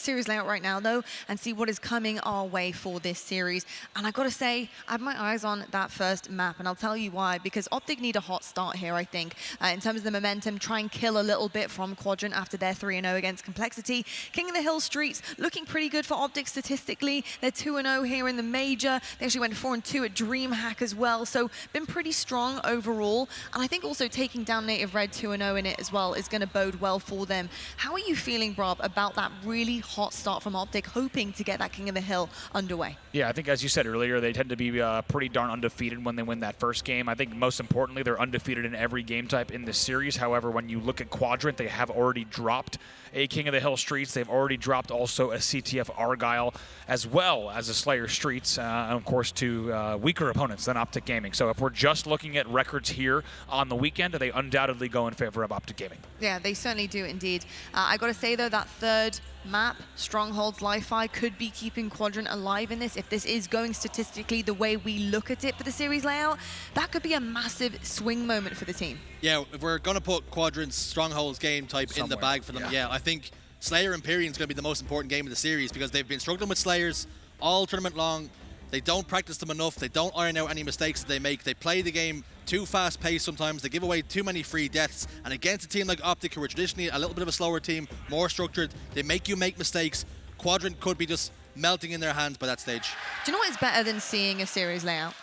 series layout right now, though, and see what is coming our way for this series. And I gotta say, I have my eyes on that first map, and I'll tell you why. Because Optic need a hot start here, I think, in terms of the momentum. Try and kill a little bit from Quadrant after their 3-0 against Complexity. King of the Hill Streets looking pretty good for Optic statistically. They're 2-0 here in the major. They actually went 4-2 at DreamHack as well, so been pretty strong overall. And I think also taking down Native Red 2-0 in it as well is going to bode well for them. How are you feeling, Rob, about that really hot start from Optic, hoping to get that King of the Hill underway? Yeah, I think as you said earlier, they tend to be pretty darn undefeated when they win that first game. I think most importantly, they're undefeated in every game type in this series. However, when you look at Quadrant, they have already dropped a King of the Hill Streets. They've already dropped also a CTF Argyle, as well as a Slayer Streets, and of course to weaker opponents than Optic Gaming. So if we're just looking at records here on the weekend, they undoubtedly go in favor of Optic Gaming. Yeah, they certainly do indeed. I got to say, though, that third map, Strongholds Li-Fi, could be keeping Quadrant alive in this. If this is going statistically the way we look at it for the series layout, that could be a massive swing moment for the team. Yeah, if we're going to put Quadrant's Strongholds game type in the bag for them, yeah, I think Slayer Empyrean is going to be the most important game of the series because they've been struggling with Slayers all tournament long. They don't practice them enough. They don't iron out any mistakes that they make. They play the game too fast-paced sometimes. They give away too many free deaths. And against a team like Optic, who are traditionally a little bit of a slower team, more structured, they make you make mistakes. Quadrant could be just melting in their hands by that stage. Do you know what is better than seeing a series layout?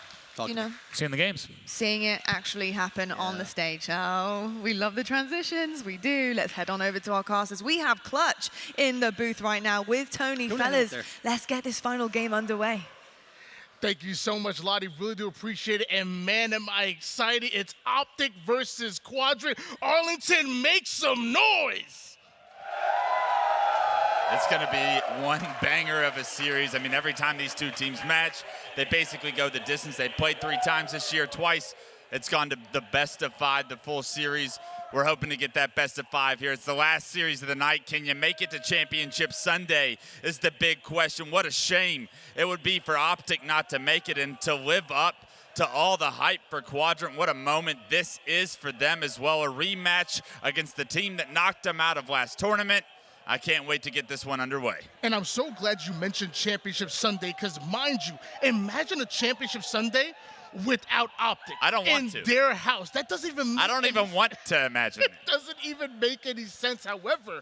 You know, seeing the games. Seeing it actually happen on the stage. Oh, we love the transitions. We do. Let's head on over to our casters. We have Clutch in the booth right now with Tony. Fellas, let's get this final game underway. Thank you so much, Lottie. Really do appreciate it. And man, am I excited. It's Optic versus Quadrant. Arlington, make some noise. It's going to be one banger of a series. I mean, every time these two teams match, they basically go the distance. They played 3 times this year, twice. It's gone to the best of 5, the full series. We're hoping to get that best of 5 here. It's the last series of the night. Can you make it to Championship Sunday is the big question. What a shame it would be for Optic not to make it and to live up to all the hype for Quadrant. What a moment this is for them as well. A rematch against the team that knocked them out of last tournament. I can't wait to get this one underway. And I'm so glad you mentioned Championship Sunday because, mind you, imagine a Championship Sunday without Optic. I don't want to. In their house. That doesn't even make I don't even want to imagine it. It doesn't even make any sense. However,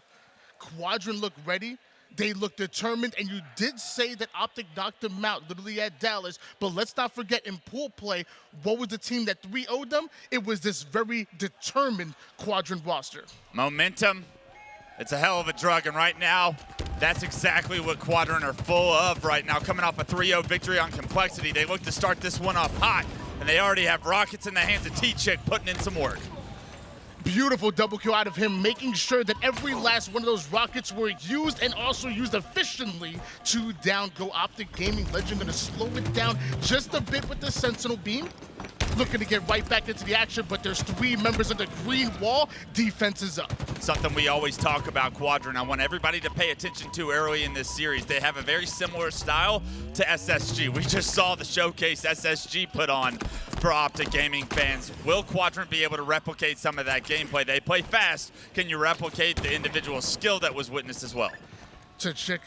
Quadrant looked ready. They looked determined, and you did say that Optic knocked them out, literally at Dallas. But let's not forget, in pool play, what was the team that 3-0'd them? It was this very determined Quadrant roster. Momentum. It's a hell of a drug, and right now, that's exactly what Quadrant are full of right now. Coming off a 3-0 victory on Complexity, they look to start this one off hot, and they already have rockets in the hands of TchiK putting in some work. Beautiful double kill out of him, making sure that every last one of those rockets were used and also used efficiently to down go Optic Gaming. Lqgend gonna slow it down just a bit with the Sentinel Beam. Looking to get right back into the action, but there's 3 members of the green wall. Defense is up. Something we always talk about Quadrant. I want everybody to pay attention to early in this series. They have a very similar style to SSG. We just saw the showcase SSG put on for Optic Gaming fans. Will Quadrant be able to replicate some of that gameplay? They play fast. Can you replicate the individual skill that was witnessed as well? TchiK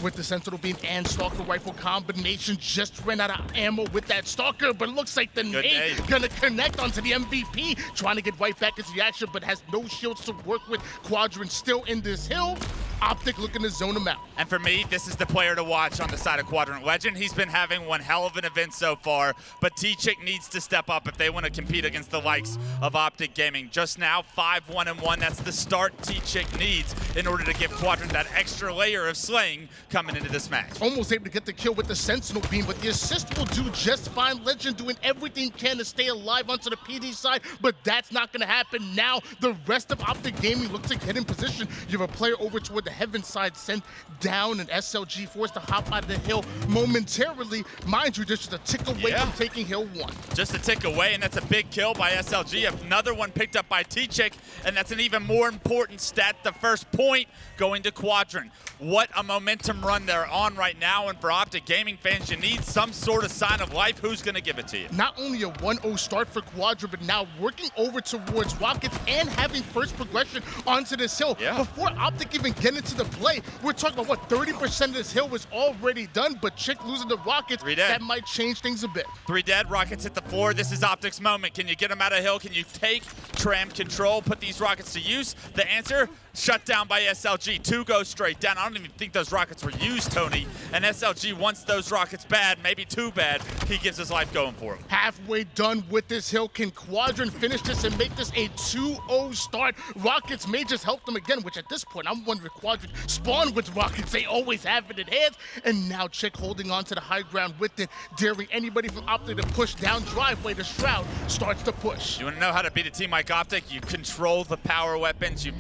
with the Sentinel Beam and Stalker Rifle combination just ran out of ammo with that Stalker, but it looks like the nade gonna connect onto the MVP, trying to get right back into the action, but has no shields to work with. Quadrant still in this hill. Optic looking to zone him out. And for me, this is the player to watch on the side of Quadrant. Lqgend, he's been having one hell of an event so far, but TchiK needs to step up if they want to compete against the likes of Optic Gaming. Just now, 5-1-1. That's the start TchiK needs in order to give Quadrant that extra layer of slaying coming into this match. Almost able to get the kill with the Sentinel Beam, but the assist will do just fine. Lqgend doing everything he can to stay alive onto the PD side, but that's not going to happen now. The rest of Optic Gaming looks to get in position. You have a player over toward the heaven side sent down, and SLG forced to hop out of the hill momentarily. Mind you, just a tick away from taking hill 1. Just a tick away, and that's a big kill by SLG. Another one picked up by TchiK, and that's an even more important stat. The first point going to Quadrant. What a momentum run they're on right now, and for Optic Gaming fans, you need some sort of sign of life. Who's going to give it to you? Not only a 1-0 start for Quadrant, but now working over towards rockets and having first progression onto this hill. Before Optic even get minutes to the play. We're talking about what, 30% of this hill was already done, but TchiK losing the Rockets, that might change things a bit. 3 dead, Rockets hit the floor. This is Optic's moment. Can you get them out of hill? Can you take tram control, put these Rockets to use? The answer, shut down by SLG. 2 go straight down. I don't even think those Rockets were used, Tony. And SLG wants those Rockets bad, maybe too bad. He gives his life going for him. Halfway done with this hill. Can Quadrant finish this and make this a 2-0 start? Rockets may just help them again, which at this point, I'm wondering Quadrant spawn with Rockets. They always have it in hands. And now TchiK holding on to the high ground with it, daring anybody from Optic to push down driveway. The Shroud starts to push. You want to know how to beat a team like Optic? You control the power weapons. You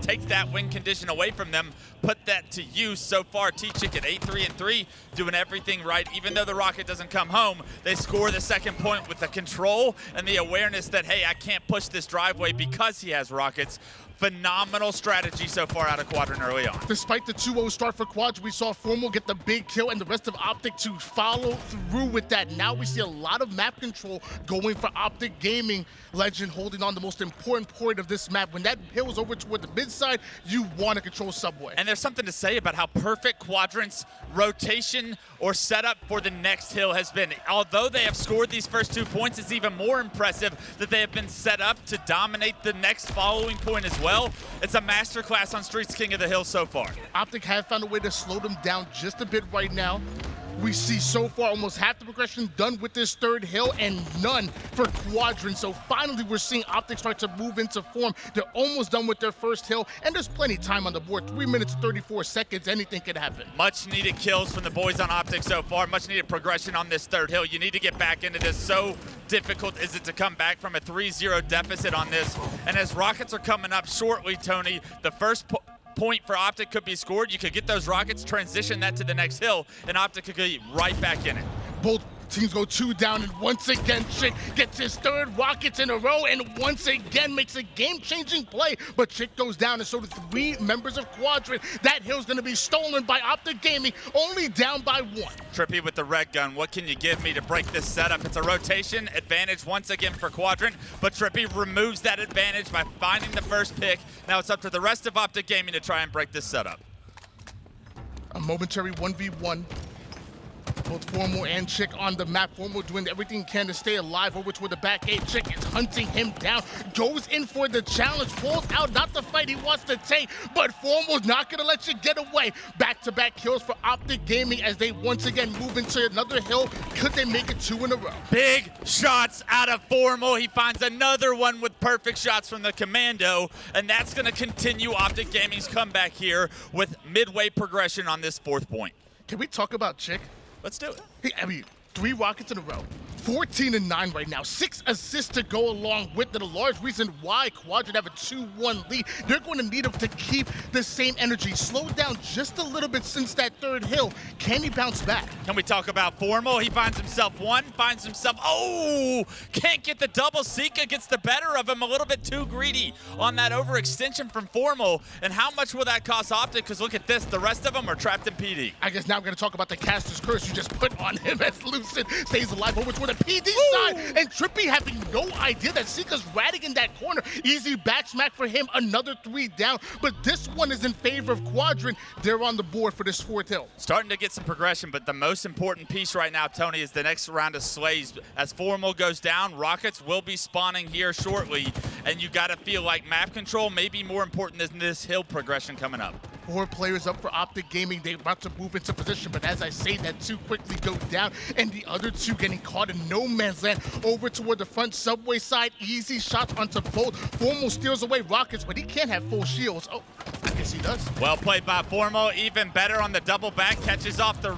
take that win condition away from them, put that to use. So far, TchiK at 8-3-3, doing everything right. Even though the Rocket doesn't come home, they score the second point with the control and the awareness that, hey, I can't push this driveway because he has Rockets. Phenomenal strategy so far out of Quadrant early on. Despite the 2-0 start for Quadrant, we saw Formal get the big kill and the rest of Optic to follow through with that. Now we see a lot of map control going for Optic Gaming. Lqgend holding on the most important point of this map. When that hill is over toward the mid side, you want to control Subway. And there's something to say about how perfect Quadrant's rotation or setup for the next hill has been. Although they have scored these first 2 points, it's even more impressive that they have been set up to dominate the next following point as well. It's a masterclass on Streets King of the Hill so far. Optic have found a way to slow them down just a bit right now. We see so far almost half the progression done with this third hill and none for Quadrant. So finally we're seeing Optic start to move into form. They're almost done with their first hill and there's plenty of time on the board. 3 minutes, 34 seconds, anything could happen. Much needed kills from the boys on Optic so far. Much needed progression on this third hill. You need to get back into this. So difficult is it to come back from a 3-0 deficit on this. And as Rockets are coming up shortly, Tony, the first point for Optic could be scored. You could get those Rockets, transition that to the next hill, and Optic could get right back in it. Both teams go 2 down, and once again, TchiK gets his 3rd Rockets in a row, and once again makes a game-changing play. But TchiK goes down, and so do 3 members of Quadrant. That hill's going to be stolen by Optic Gaming, only down by 1. TriPPPeY with the red gun. What can you give me to break this setup? It's a rotation advantage once again for Quadrant, but TriPPPeY removes that advantage by finding the first pick. Now it's up to the rest of Optic Gaming to try and break this setup. A momentary 1v1. Both Formal and TchiK on the map. Formal doing everything he can to stay alive over toward the back eight. TchiK is hunting him down. Goes in for the challenge. Pulls out, not the fight he wants to take, but Formal's not going to let you get away. Back-to-back kills for Optic Gaming as they once again move into another hill. Could they make it 2 in a row? Big shots out of Formal. He finds another one with perfect shots from the Commando, and that's going to continue Optic Gaming's comeback here with midway progression on this 4th point. Can we talk about TchiK? Let's do it. I mean, 3 Rockets in a row. 14-9 right now. 6 assists to go along with it. A large reason why Quadrant have a 2-1 lead. They're going to need him to keep the same energy. Slowed down just a little bit since that 3rd hill. Can he bounce back? Can we talk about Formal? He finds himself one, finds himself, oh! Can't get the double. Sica gets the better of him. A little bit too greedy on that overextension from Formal. And how much will that cost Optic? Because look at this. The rest of them are trapped in PD. I guess now I'm going to talk about the caster's curse you just put on him as Lucid stays alive over toward the PD side, and TriPPPeY having no idea that Sica's ratting in that corner. Easy back smack for him, another 3 down, but this one is in favor of Quadrant. They're on the board for this 4th hill. Starting to get some progression, but the most important piece right now, Tony, is the next round of slays. As Formal goes down, Rockets will be spawning here shortly, and you got to feel like map control may be more important than this hill progression coming up. 4 players up for Optic Gaming. They're about to move into position, but as I say that, 2 quickly go down, and the other 2 getting caught in no man's land over toward the front subway side. Easy shots onto both. Formal steals away Rockets, but he can't have full shields. Oh, I guess he does. Well played by Formal. Even better on the double back. Catches off the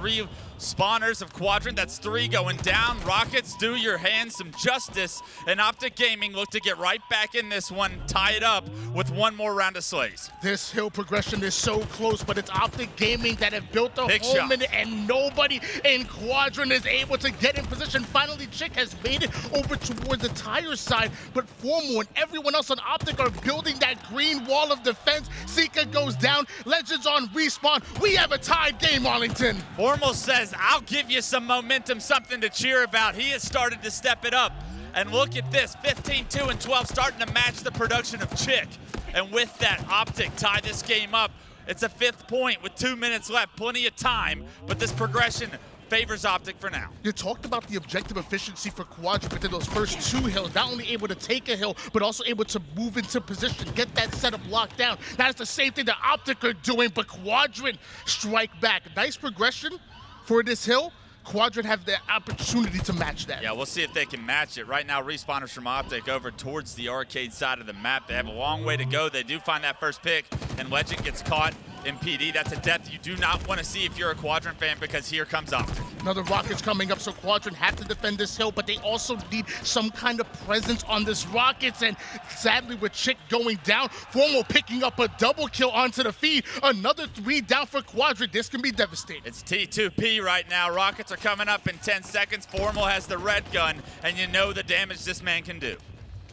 spawners of Quadrant. That's 3 going down. Rockets, do your hands some justice. And Optic Gaming look to get right back in this one, tie it up with 1 more round of slays. This hill progression is so close, but it's Optic Gaming that have built a Big home in shot. it, and nobody in Quadrant is able to get in position. Finally, TchiK has made it over towards the tire side, but Formal and everyone else on Optic are building that green wall of defense. Sica goes down. Legends on respawn. We have a tied game, Arlington. Formal says, I'll give you some momentum, something to cheer about. He has started to step it up. And look at this, 15, 2, and 12, starting to match the production of TchiK. And with that, Optic tie this game up. It's a 5th point with 2 minutes left, plenty of time, but this progression favors Optic for now. You talked about the objective efficiency for Quadrant within those first 2 hills, not only able to take a hill, but also able to move into position, get that setup locked down. That's the same thing that Optic are doing, but Quadrant strike back. Nice progression for this hill. Quadrant have the opportunity to match that. Yeah, we'll see if they can match it. Right now, respawners from Optic over towards the arcade side of the map. They have a long way to go. They do find that first pick, and Lqgend gets caught in PD. That's a death you do not want to see if you're a Quadrant fan, because here comes Optic. Another rocket's coming up, so Quadrant have to defend this hill, but they also need some kind of presence on this rockets, and sadly with TchiK going down, Formal picking up a double kill onto the feed. Another 3 down for Quadrant. This can be devastating. It's T2P right now. Rockets are coming up in 10 seconds. Formal has the red gun, and you know the damage this man can do.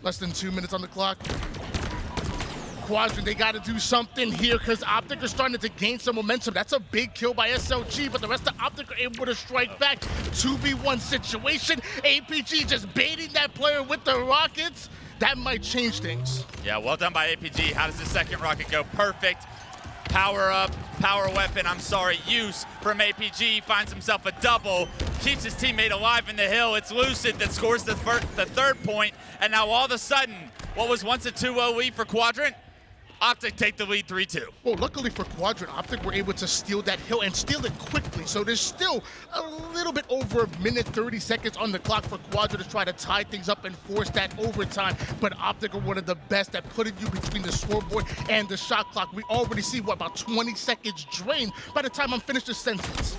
Less than 2 minutes on the clock. Quadrant, they got to do something here because Optic are starting to gain some momentum. That's a big kill by SLG, but the rest of Optic are able to strike back. 2v1 situation. APG just baiting that player with the rockets. That might change things. Yeah, well done by APG. How does the second rocket go? Perfect. Power up, power weapon, use from APG. Finds himself a double. Keeps his teammate alive in the hill. It's Lucid that scores the 3rd point. And now all of a sudden, what was once a 2-0 lead for Quadrant, Optic take the lead 3-2. Well, luckily for Quadrant, Optic were able to steal that hill and steal it quickly. So there's still a little bit over 1 minute 30 seconds on the clock for Quadrant to try to tie things up and force that overtime. But Optic are one of the best at putting you between the scoreboard and the shot clock. We already see, about 20 seconds drained by the time I'm finished this sentence.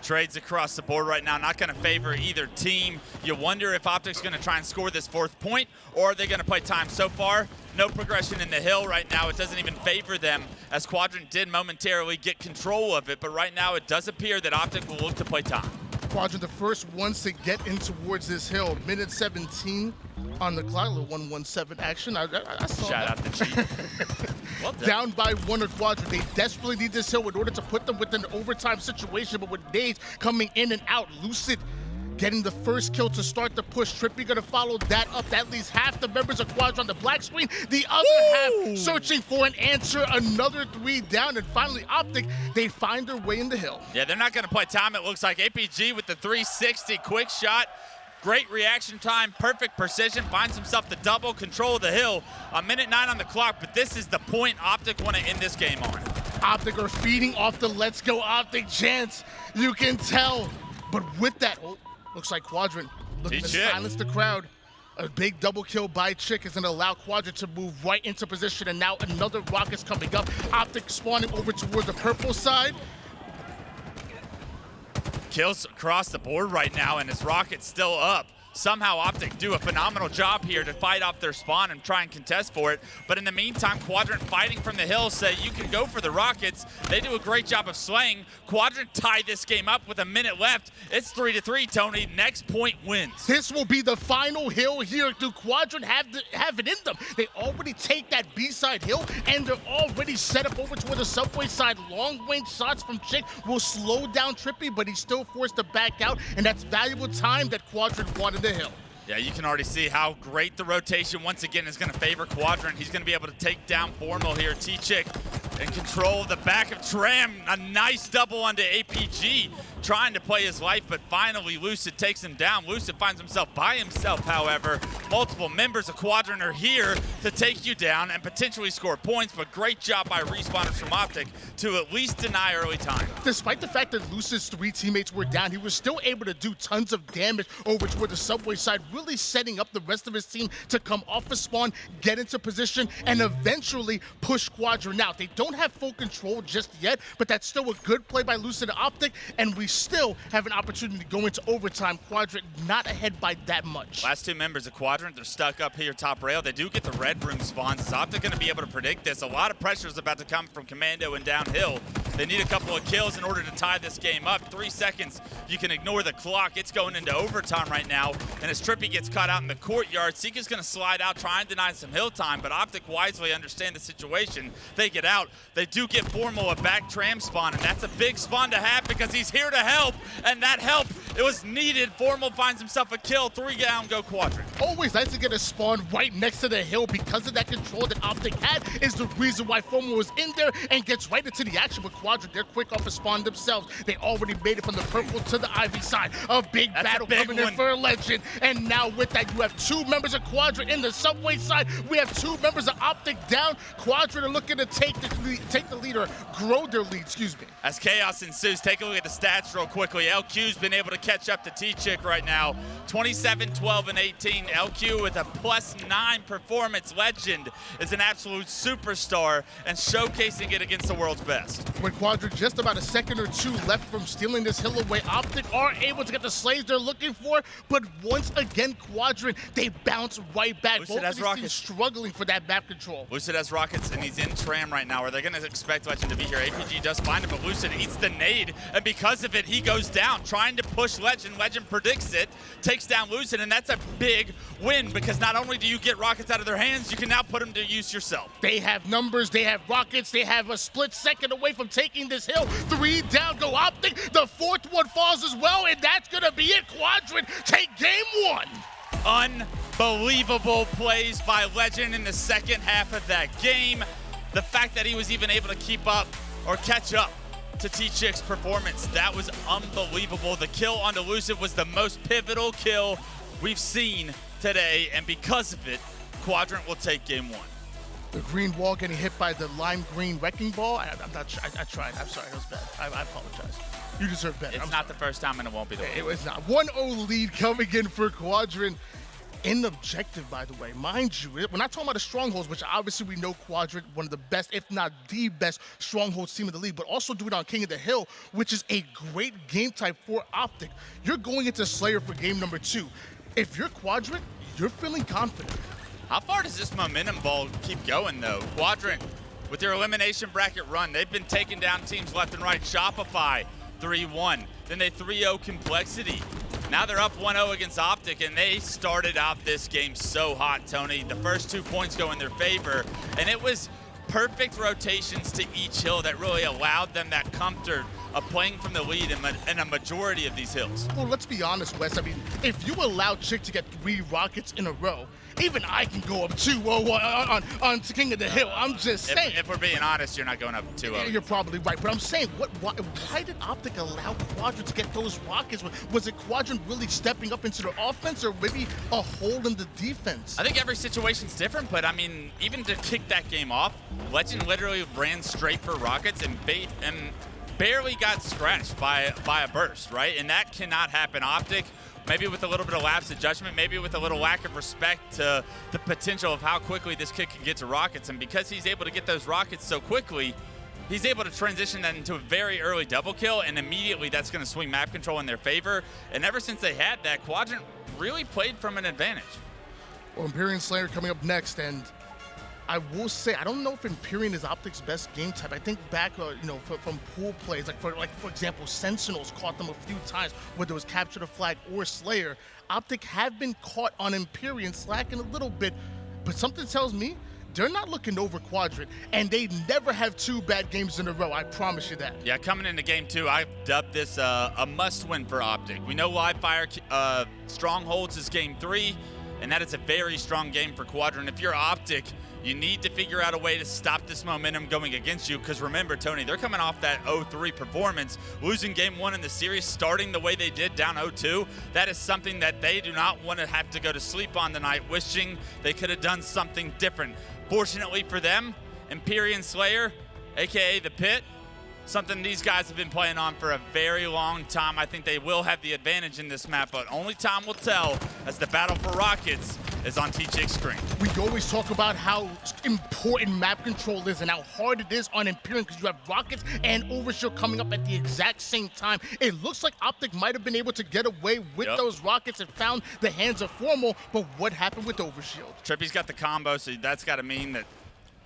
Trades across the board right now, not going to favor either team. You wonder if Optic's going to try and score this 4th point, or are they going to play time? So far, no progression in the hill right now. It doesn't even favor them, as Quadrant did momentarily get control of it, but right now it does appear that Optic will look to play time. Quadrant, the first ones to get in towards this hill. Minute 17 on the clock, a little 117 action. I saw Shout out that. to TchiK. Well done. Down by 1 of Quadrant. They desperately need this hill in order to put them within an overtime situation, but with nades coming in and out, Lucid getting the first kill to start the push. TriPPPeY gonna follow that up. That leaves half the members of Quadrant on the black screen. The other half searching for an answer. Another 3 down, and finally Optic, they find their way in the hill. Yeah, they're not gonna play time, it looks like. APG with the 360 quick shot. Great reaction time, perfect precision, finds himself the double, control of the hill. 1:09 on the clock, but this is the point Optic want to end this game on. Optic are feeding off the Let's Go Optic chants. You can tell. But with that, looks like Quadrant looking to silence the crowd. A big double kill by TchiK is going to allow Quadrant to move right into position, and now another rocket's coming up. Optic spawning over toward the purple side. Kills across the board right now, and his rocket's still up. Somehow Optic do a phenomenal job here to fight off their spawn and try and contest for it. But in the meantime, Quadrant fighting from the hill say you can go for the rockets. They do a great job of slaying. Quadrant tie this game up with 1 minute left. It's 3-3, Tony. Next point wins. This will be the final hill here. Do Quadrant have it in them? They already take that B-side hill, and they're already set up over toward the subway side. Long-range shots from TchiK will slow down TriPPPeY, but he's still forced to back out, and that's valuable time that Quadrant wanted the hill. Yeah, you can already see how great the rotation once again is going to favor Quadrant. He's going to be able to take down Formal here. TchiK in control of the back of Tram. A nice double onto APG, trying to play his life, but finally Lucid takes him down. Lucid finds himself by himself, however. Multiple members of Quadrant are here to take you down and potentially score points, but great job by respawners from Optic to at least deny early time. Despite the fact that Lucid's 3 teammates were down, he was still able to do tons of damage over toward the subway side, really setting up the rest of his team to come off a spawn, get into position, and eventually push Quadrant out. They don't have full control just yet, but that's still a good play by Lucid and Optic, and we still have an opportunity to go into overtime. Quadrant not ahead by that much. Last 2 members of Quadrant, they're stuck up here top rail. They do get the red room spawns. Is Optic going to be able to predict this? A lot of pressure is about to come from Commando and downhill. They need a couple of kills in order to tie this game up. 3 seconds, you can ignore the clock. It's going into overtime right now, and as TriPPPeY gets caught out in the courtyard, Sica's going to slide out, try and deny some hill time, but Optic wisely understand the situation. They get out. They do get Formal a back tram spawn, and that's a big spawn to have because he's here to help, and that help It was needed. Formal finds himself a kill. 3 down, go Quadrant. Always nice to get a spawn right next to the hill because of that control that Optic had is the reason why Formal was in there and gets right into the action with Quadrant. They're quick off a spawn themselves. They already made it from the purple to the Ivy side. A big battle coming in for a Legend. And now with that, you have 2 members of Quadrant in the subway side. We have 2 members of Optic down. Quadrant are looking to take the lead, or grow their lead, excuse me. As chaos ensues, take a look at the stats real quickly. LQ's been able to catch up to TchiK right now. 27, 12, and 18. LQ with a +9 performance. Legend is an absolute superstar and showcasing it against the world's best. With Quadrant just about a second or 2 left from stealing this hill away, Optic are able to get the slays they're looking for, but once again, Quadrant, they bounce right back. Lucid Both of these teams struggling for that map control. Lucid has rockets, and he's in Tram right now. Are they going to expect Legend to be here? APG does find him, but Lucid eats the nade, and because of it, he goes down, trying to push Legend. Legend predicts it, takes down Lucid, and that's a big win, because not only do you get rockets out of their hands, you can now put them to use yourself. They have numbers, they have rockets, they have a split second away from taking this hill. 3 down, go Optic. The 4th one falls as well, and that's going to be it. Quadrant take game 1. Unbelievable plays by Legend in the second half of that game. The fact that he was even able to keep up or catch up to TchiK's performance, that was unbelievable. The kill onto Lucid was the most pivotal kill we've seen today, and because of it, Quadrant will take game 1. The green wall getting hit by the lime green wrecking ball. I tried. I'm sorry. It was bad. I apologize. You deserve better. It's not the first time, and it won't be the last. It was not. 1-0 lead coming in for Quadrant. In objective, by the way, mind you, we're not talking about the strongholds, which obviously we know Quadrant, one of the best, if not the best, strongholds team in the league, but also do it on King of the Hill, which is a great game type for Optic. You're going into Slayer for game number 2. If you're Quadrant, you're feeling confident. How far does this momentum ball keep going, though? Quadrant, with their elimination bracket run, they've been taking down teams left and right. TriPPPeY, 3-1. Then they 3-0 Complexity. Now they're up 1-0 against Optic, and they started out this game so hot, Tony. The first 2 points go in their favor, and it was perfect rotations to each hill that really allowed them that comfort of playing from the lead in a majority of these hills. Well, let's be honest, Wes. I mean, if you allow TchiK to get 3 rockets in a row, even I can go up 2-0 on King of the Hill. I'm just saying. If we're being honest, you're not going up 2-0. You're probably right, but I'm saying, why did Optic allow Quadrant to get those rockets? Was it Quadrant really stepping up into the offense, or maybe a hole in the defense? I think every situation's different, but I mean, even to kick that game off, Legend literally ran straight for rockets and barely got scratched by a burst, right? And that cannot happen. Optic, maybe with a little bit of lapse of judgment, maybe with a little lack of respect to the potential of how quickly this kid can get to rockets. And because he's able to get those rockets so quickly, he's able to transition that into a very early double kill, and immediately that's going to swing map control in their favor. And ever since they had that, Quadrant really played from an advantage. Well, Empyrean Slayer coming up next, and I will say, I don't know if Empyrean is Optic's best game type. I think back, from pool plays, for example, Sentinels caught them a few times, whether it was Capture the Flag or Slayer. Optic have been caught on Empyrean slacking a little bit, but something tells me they're not looking over Quadrant, and they never have 2 bad games in a row. I promise you that. Yeah, coming into game 2, I've dubbed this a must-win for Optic. We know Live Fire Strongholds is game 3, and that is a very strong game for Quadrant. If you're Optic, you need to figure out a way to stop this momentum going against you, because remember, Tony, they're coming off that 0-3 performance, losing game 1 in the series, starting the way they did down 0-2. That is something that they do not want to have to go to sleep on tonight, wishing they could have done something different. Fortunately for them, Empyrean Slayer, aka the Pit, something these guys have been playing on for a very long time. I think they will have the advantage in this map, but only time will tell, as the battle for rockets is on TchiK's screen. We always talk about how important map control is and how hard it is on Empyrean, because you have rockets and Overshield coming up at the exact same time. It looks like Optic might have been able to get away with those rockets and found the hands of Formal, but what happened with Overshield? TriPPPeY's got the combo, so that's got to mean that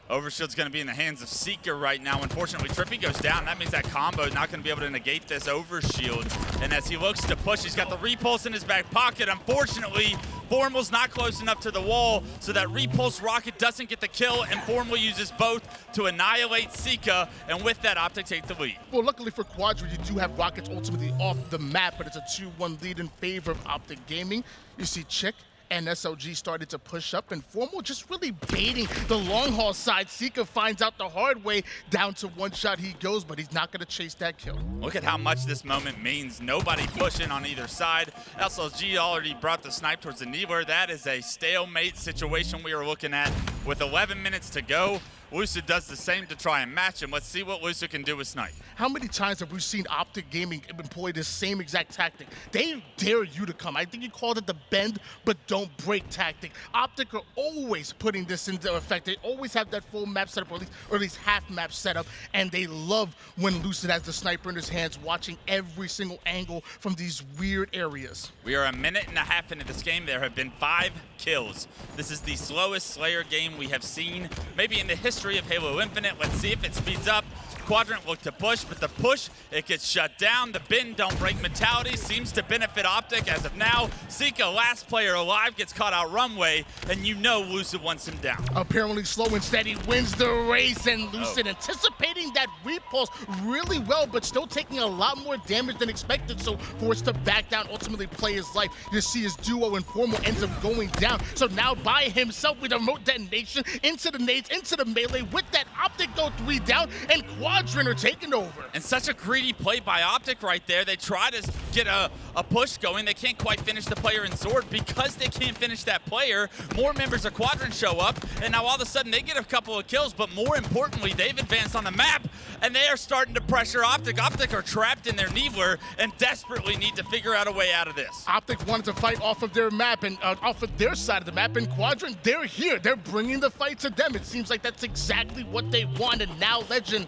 Overshield's going to be in the hands of Sica right now. Unfortunately, TriPPPeY goes down. That means that combo is not going to be able to negate this Overshield. And as he looks to push, he's got the repulse in his back pocket. Unfortunately, Formal's not close enough to the wall, so that repulse rocket doesn't get the kill, and Formal uses both to annihilate Sica, and with that, Optic take the lead. Well, luckily for Quadrant, you do have Rockets ultimately off the map, but it's a 2-1 lead in favor of Optic Gaming. You see TchiK and SLG started to push up, and Formal just really baiting the long haul side. Sica finds out the hard way. Down to one shot he goes, but he's not going to chase that kill. Look at how much this moment means. Nobody pushing on either side. SLG already brought the snipe towards the Needler. That is a stalemate situation we are looking at with 11 minutes to go. Lucid does the same to try and match him. Let's see what Lucid can do with Snipe. How many times have we seen Optic Gaming employ this same exact tactic? They dare you to come. I think you called it the bend but don't break tactic. Optic are always putting this into effect. They always have that full map setup, or at least half map setup, and they love when Lucid has the sniper in his hands, watching every single angle from these weird areas. We are a minute and a half into this game. There have been 5 kills. This is the slowest Slayer game we have seen, maybe in the history of Halo Infinite. Let's see if it speeds up. Quadrant looked to push, but the push, it gets shut down. The bend don't break mentality seems to benefit Optic as of now. Sica, last player alive, gets caught out runway, and you know Lucid wants him down. Apparently slow and steady wins the race, and Lucid anticipating that repulse really well, but still taking a lot more damage than expected, so forced to back down, ultimately play his life. You see his duo and Formal ends up going down, so now by himself with a remote detonation into the nades, into the melee, with that Optic go 3 down, and Quadrant are taking over. And such a greedy play by Optic right there. They try to get a push going. They can't quite finish the player in Sword. Because they can't finish that player, more members of Quadrant show up, and now all of a sudden they get a couple of kills, but more importantly, they've advanced on the map, and they are starting to pressure Optic. Optic are trapped in their Needler and desperately need to figure out a way out of this. Optic wanted to fight off of their map and off of their side of the map, and Quadrant, they're here. They're bringing the fight to them. It seems like that's exactly what they want, and now Lqgend,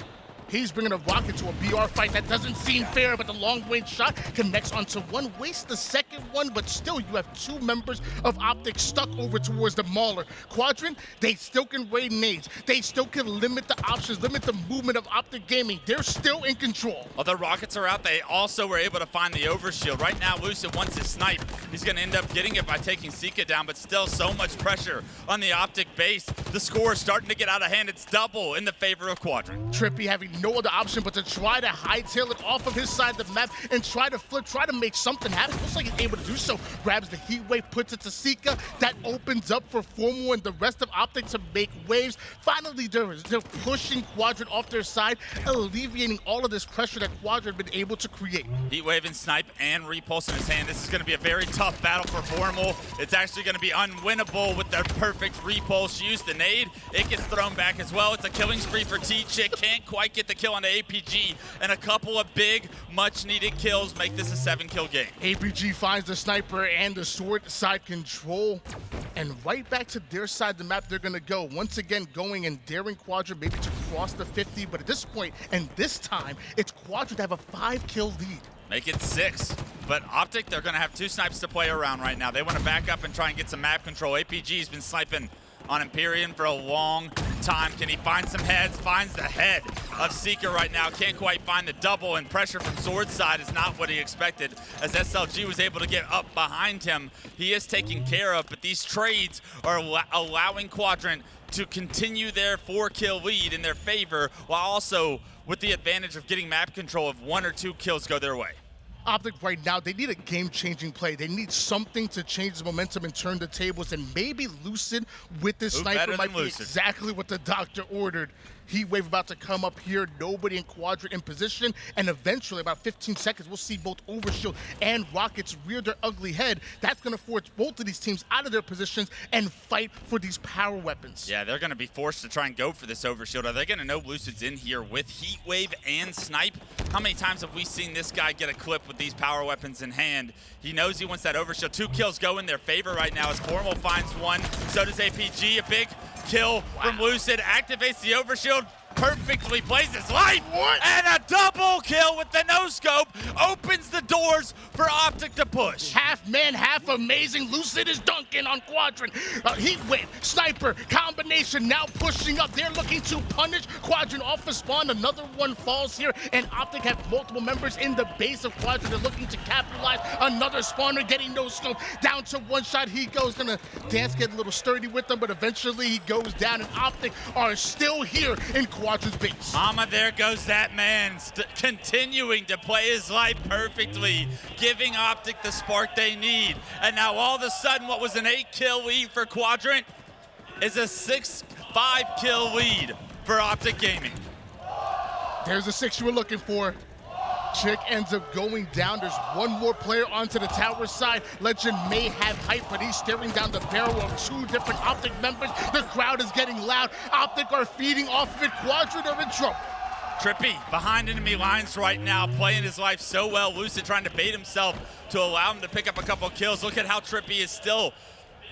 he's bringing a rocket to a BR fight. That doesn't seem fair, but the long-range shot connects onto one, wastes the second one, but still you have 2 members of Optic stuck over towards the Mauler. Quadrant, they still can raid nades. They still can limit the options, limit the movement of Optic Gaming. They're still in control. While the rockets are out, they also were able to find the overshield. Right now, Lucid wants his snipe. He's going to end up getting it by taking Sica down, but still so much pressure on the Optic base. The score is starting to get out of hand. It's double in the favor of Quadrant. TriPPPeY having no other option but to try to hightail it off of his side of the map and try to flip, try to make something happen. Looks like he's able to do so. Grabs the heat wave, puts it to Sica. That opens up for Formal and the rest of Optic to make waves. Finally, they're pushing Quadrant off their side, alleviating all of this pressure that Quadrant had been able to create. Heat wave and snipe and repulse in his hand. This is going to be a very tough battle for Formal. It's actually going to be unwinnable with their perfect repulse use. The nade, it gets thrown back as well. It's a killing spree for TchiK. Can't quite get the kill on the APG, and a couple of big, much-needed kills make this a 7-kill game. APG finds the sniper and the sword side control, and right back to their side of the map they're gonna go. Once again, going and daring Quadrant maybe to cross the 50, but at this point, and this time, it's Quadrant to have a 5-kill lead. Make it 6. But Optic, they're gonna have 2 snipes to play around right now. They wanna back up and try and get some map control. APG's been sniping on Empyrean for a long time. Can he find some heads? Finds the head of Sica right now. Can't quite find the double, and pressure from Sword side is not what he expected, as SLG was able to get up behind him. He is taken care of, but these trades are allowing Quadrant to continue their 4-kill lead in their favor, while also with the advantage of getting map control if 1 or 2 kills go their way. Optic right now, they need a game-changing play. They need something to change the momentum and turn the tables, and maybe Lucid with this sniper might be exactly what the doctor ordered. Heat wave about to come up here, nobody in Quadrant in position, and eventually, about 15 seconds, we'll see both Overshield and Rockets rear their ugly head. That's going to force both of these teams out of their positions and fight for these power weapons. Yeah, they're going to be forced to try and go for this Overshield. Are they going to know Lucid's in here with Heat Wave and Snipe? How many times have we seen this guy get a clip with these power weapons in hand? He knows he wants that Overshield. 2 kills go in their favor right now as Formal finds 1. So does APG. A big kill from Lucid. Activates the Overshield. Perfectly plays his life. And a double kill with the no-scope opens the doors for Optic to push. Half man, half amazing. Lucid is dunking on Quadrant. Heat wave, sniper, combination now pushing up. They're looking to punish Quadrant off the spawn. Another one falls here, and Optic have multiple members in the base of Quadrant. They're looking to capitalize. Another spawner getting no scope. Down to one shot. He goes, gonna dance, get a little sturdy with them, but eventually he goes down, and Optic are still here in Quadrant's base. Mama, there goes that man, continuing to play his life perfectly, giving Optic the spark they need. And now all of a sudden, what was an 8-kill lead for Quadrant is a 5-kill lead for Optic Gaming. There's the 6 you were looking for. TchiK ends up going down. There's one more player onto the tower side. Lqgend may have hype, but he's staring down the barrel of 2 different Optic members. The crowd is getting loud. Optic are feeding off of it. Quadrant are in trouble. TriPPPeY behind enemy lines right now, playing his life so well. Lucid trying to bait himself to allow him to pick up a couple kills. Look at how TriPPPeY is still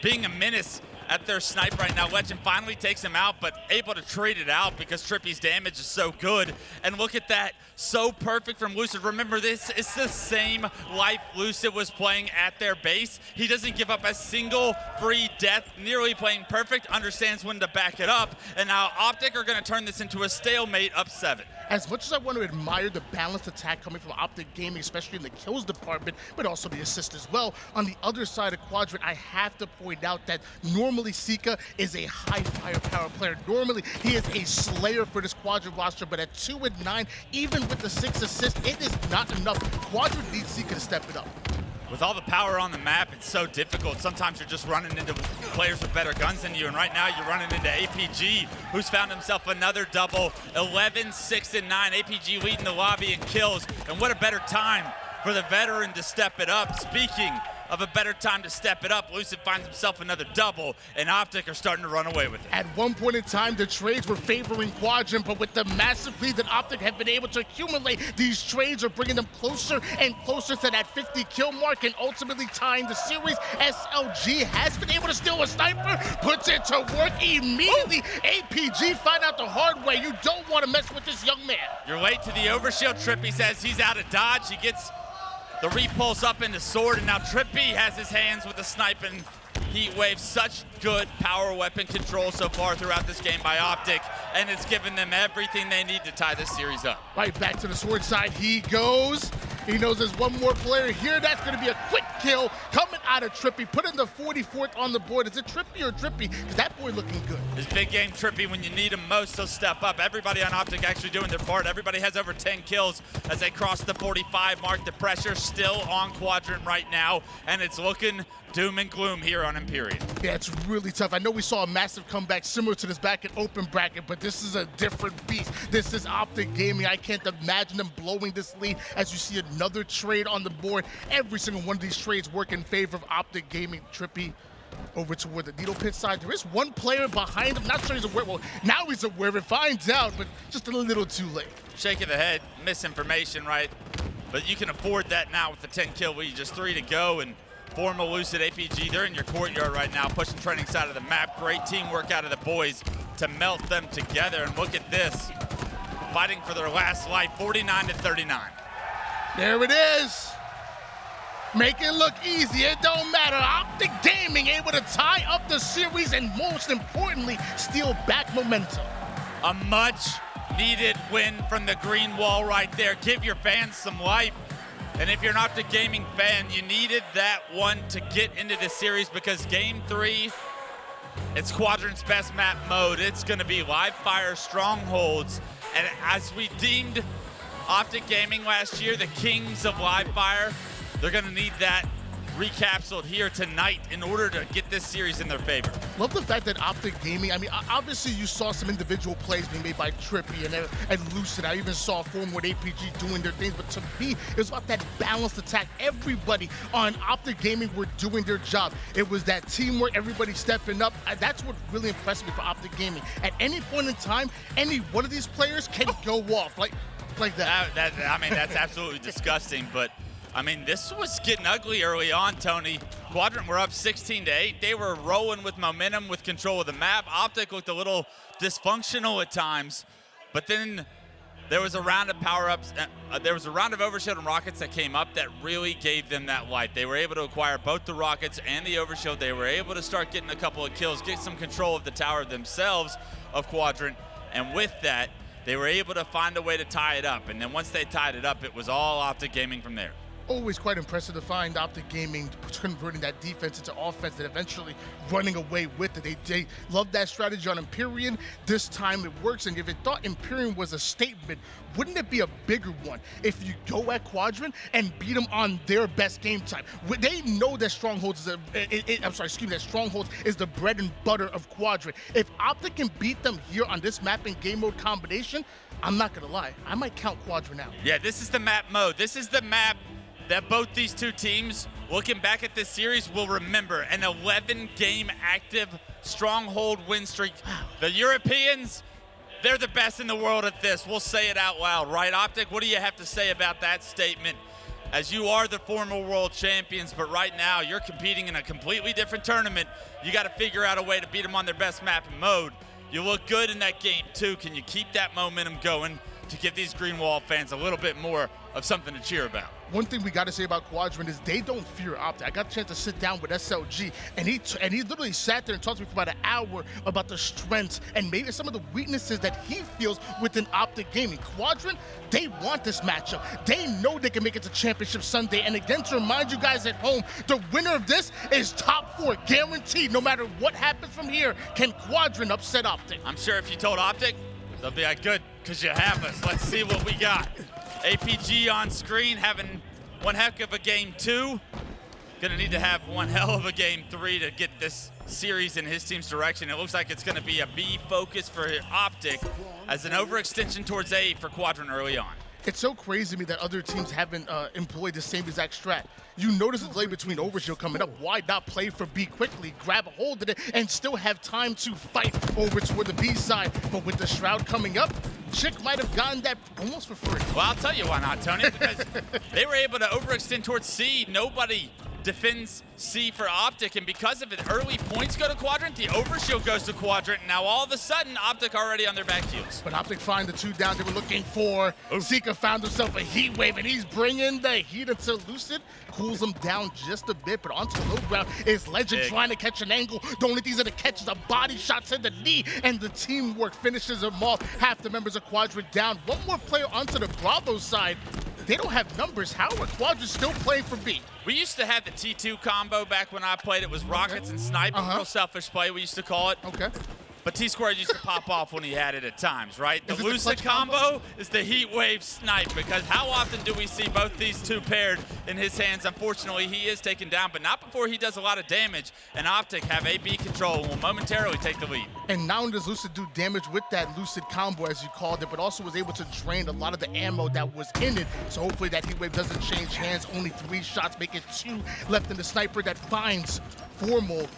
being a menace at their snipe right now. Lqgend finally takes him out, but able to trade it out because TriPPPeY's damage is so good. And look at that, so perfect from Lucid. Remember, this is the same life Lucid was playing at their base. He doesn't give up a single free death, nearly playing perfect, understands when to back it up. And now Optic are gonna turn this into a stalemate up 7. As much as I want to admire the balanced attack coming from Optic Gaming, especially in the kills department, but also the assist as well, on the other side of Quadrant, I have to point out that normally Sica is a high firepower player. Normally, he is a slayer for this Quadrant roster, but at 2 and 9, even with the 6 assists, it is not enough. Quadrant needs Sica to step it up. With all the power on the map, it's so difficult. Sometimes you're just running into players with better guns than you, and right now you're running into APG, who's found himself another double. 11, 6, and 9. APG leading the lobby in kills, and what a better time for the veteran to step it up. Speaking of a better time to step it up, Lucid finds himself another double, and Optic are starting to run away with it. At one point in time, the trades were favoring Quadrant, but with the massive lead that Optic have been able to accumulate, these trades are bringing them closer and closer to that 50-kill mark and ultimately tying the series. SLG has been able to steal a sniper, puts it to work immediately. APG find out the hard way. You don't want to mess with this young man. You're late to the overshield. TriPPPeY says he's out of dodge. He gets the repulse up into sword, and now TriPPPeY has his hands with the sniping heat wave. Such good power weapon control so far throughout this game by Optic, and it's given them everything they need to tie this series up. Right back to the sword side he goes. He knows there's one more player here. That's going to be a quick kill coming out of TriPPPeY. Putting the 44th on the board. Is it TriPPPeY or TriPPPeY? Because that boy looking good. This big game TriPPPeY, when you need him most, he'll step up. Everybody on Optic actually doing their part. Everybody has over 10 kills as they cross the 45 mark. The pressure still on Quadrant right now, and it's looking doom and gloom here on Imperium. Yeah, it's really tough. I know we saw a massive comeback similar to this back in open bracket, but this is a different beast. This is Optic Gaming. I can't imagine them blowing this lead as you see another trade on the board. Every single one of these trades work in favor of Optic Gaming. TriPPPeY over toward the needle pit side. There is one player behind him. Not sure he's aware. Well, now he's aware. It finds out, but just a little too late. Shake of the head, misinformation, right? But you can afford that now with the 10-kill lead. Just 3 to go, and former Lucid APG, they're in your courtyard right now, pushing training side of the map. Great teamwork out of the boys to melt them together. And look at this, fighting for their last life, 49-39. There it is. Make it look easy. It don't matter. Optic Gaming able to tie up the series and most importantly, steal back momentum. A much needed win from the green wall right there. Give your fans some life. And if you're an Optic Gaming fan, you needed that one to get into the series because Game 3, it's Quadrant's best map mode. It's going to be live fire strongholds. And as we deemed Optic Gaming last year the kings of live fire, they're going to need that recapsuled here tonight in order to get this series in their favor. Love the fact that Optic Gaming, I mean, obviously you saw some individual plays being made by TriPPPeY and Lucid. I even saw former APG doing their things, but to me, it was about that balanced attack. Everybody on Optic Gaming were doing their job. It was that teamwork, everybody stepping up. That's what really impressed me for Optic Gaming. At any point in time, any one of these players can go off like that. I mean, that's absolutely disgusting, but I mean, this was getting ugly early on, Tony. Quadrant were up 16-8. They were rolling with momentum, with control of the map. Optic looked a little dysfunctional at times, but then there was a round of power-ups. There was a round of Overshield and Rockets that came up that really gave them that light. They were able to acquire both the Rockets and the Overshield. They were able to start getting a couple of kills, get some control of the tower themselves of Quadrant. And with that, they were able to find a way to tie it up. And then once they tied it up, it was all Optic Gaming from there. Always quite impressive to find Optic Gaming converting that defense into offense and eventually running away with it. They love that strategy on Empyrean. This time it works, and if it thought Empyrean was a statement, wouldn't it be a bigger one if you go at Quadrant and beat them on their best game type? They know that Strongholds that Strongholds is the bread and butter of Quadrant. If Optic can beat them here on this map and game mode combination, I'm not gonna lie, I might count Quadrant out. Yeah, this is the map mode. This is the map that both these two teams, looking back at this series, will remember. An 11-game active Stronghold win streak. The Europeans, they're the best in the world at this. We'll say it out loud, right, Optic? What do you have to say about that statement? As you are the former world champions, but right now you're competing in a completely different tournament. You got to figure out a way to beat them on their best map and mode. You look good in that game, too. Can you keep that momentum going to give these Greenwall fans a little bit more of something to cheer about? One thing we got to say about Quadrant is they don't fear Optic. I got a chance to sit down with SLG, and he literally sat there and talked to me for about an hour about the strengths and maybe some of the weaknesses that he feels within Optic Gaming. Quadrant, they want this matchup. They know they can make it to Championship Sunday. And again, to remind you guys at home, the winner of this is top 4, guaranteed. No matter what happens from here, can Quadrant upset Optic? I'm sure if you told Optic, they'll be like, good, because you have us. Let's see what we got. APG on screen, having one heck of a game 2. Gonna need to have one hell of a game 3 to get this series in his team's direction. It looks like it's gonna be a B focus for Optic as an overextension towards A for Quadrant early on. It's so crazy to me that other teams haven't employed the same exact strat. You notice the delay between Overshield coming up. Why not play for B quickly, grab a hold of it, and still have time to fight over toward the B side? But with the Shroud coming up, TchiK might have gotten that almost for free. Well, I'll tell you why not, Tony, because they were able to overextend towards C. Nobody defends C for Optic, and because of it, early points go to Quadrant, the Overshield goes to Quadrant, and now all of a sudden, Optic already on their back heels. But Optic find the 2 down they were looking for. Sica found himself a heat wave, and he's bringing the heat until Lucid cools him down just a bit, but onto the low ground is Lqgend trying to catch an angle. The only thing that it catches a body shot to the knee, and the teamwork finishes him off. Half the members of Quadrant down. One more player onto the Bravo side. They don't have numbers. How are Quadrant still playing for B? We used to have the T2 combo back when I played. It was Rockets and Snipe, real selfish play, we used to call it. Okay. But T-Squared used to pop off when he had it at times, right? The Lucid combo is the Heat Wave Snipe, because how often do we see both these two paired in his hands? Unfortunately, he is taken down, but not before he does a lot of damage, and Optic have AB control and will momentarily take the lead. And not only does Lucid do damage with that Lucid combo, as you called it, but also was able to drain a lot of the ammo that was in it. So hopefully that Heat Wave doesn't change hands. Only 3 shots, make it 2 left in the Sniper that finds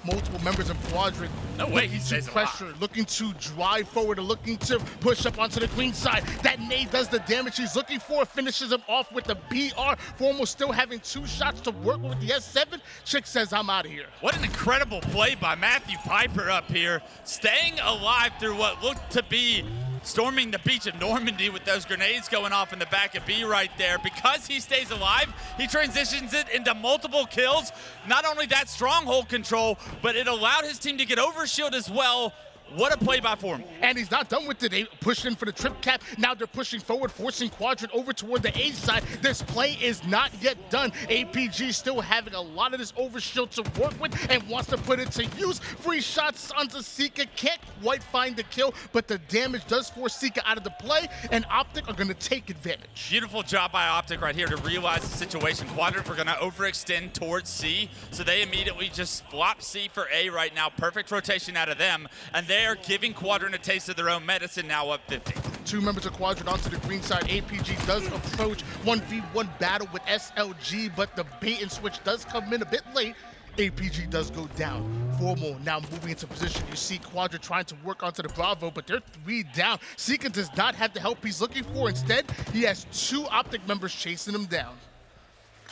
multiple members of Quadrant. No way, he stays pressure, looking to drive forward, and looking to push up onto the green side. That nade does the damage he's looking for, finishes him off with the BR. Formal still having 2 shots to work with the S7. TchiK says, I'm out of here. What an incredible play by Matthew Piper up here, staying alive through what looked to be storming the beach of Normandy with those grenades going off in the back of B right there. Because he stays alive, he transitions it into multiple kills. Not only that stronghold control, but it allowed his team to get Overshield as well. What a play by Form. And he's not done with it. They pushed in for the trip cap. Now they're pushing forward, forcing Quadrant over toward the A side. This play is not yet done. APG still having a lot of this Overshield to work with and wants to put it to use. Free shots onto Sica. Can't quite find the kill, but the damage does force Sica out of the play, and Optic are going to take advantage. Beautiful job by Optic right here to realize the situation. Quadrant were going to overextend towards C, so they immediately just flop C for A right now. Perfect rotation out of them, and they are giving Quadrant a taste of their own medicine, now up 50. 2 members of Quadrant onto the green side. APG does approach 1v1 battle with SLG, but the bait and switch does come in a bit late. APG does go down. Formal now moving into position. You see Quadrant trying to work onto the Bravo, but they're 3 down. Sica does not have the help he's looking for. Instead, he has 2 Optic members chasing him down.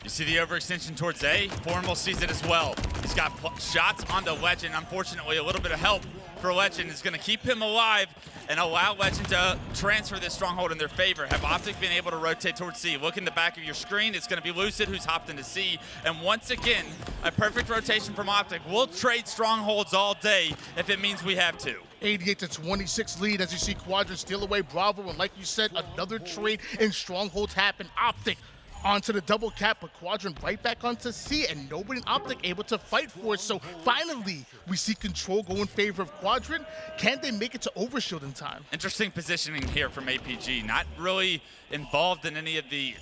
You see the overextension towards A. Formal sees it as well. He's got shots onto Lqgend. Unfortunately, a little bit of help for Lqgend is going to keep him alive and allow Lqgend to transfer this stronghold in their favor. Have Optic been able to rotate towards C? Look in the back of your screen. It's going to be Lucid who's hopped into C. And once again, a perfect rotation from Optic. We'll trade strongholds all day if it means we have to. 88-26 lead as you see Quadrant steal away Bravo. And like you said, another trade in strongholds happen. Optic onto the double cap, but Quadrant right back onto C, and nobody in Optic able to fight for it. So finally, we see control go in favor of Quadrant. Can they make it to Overshield in time? Interesting positioning here from APG. Not really involved in any of the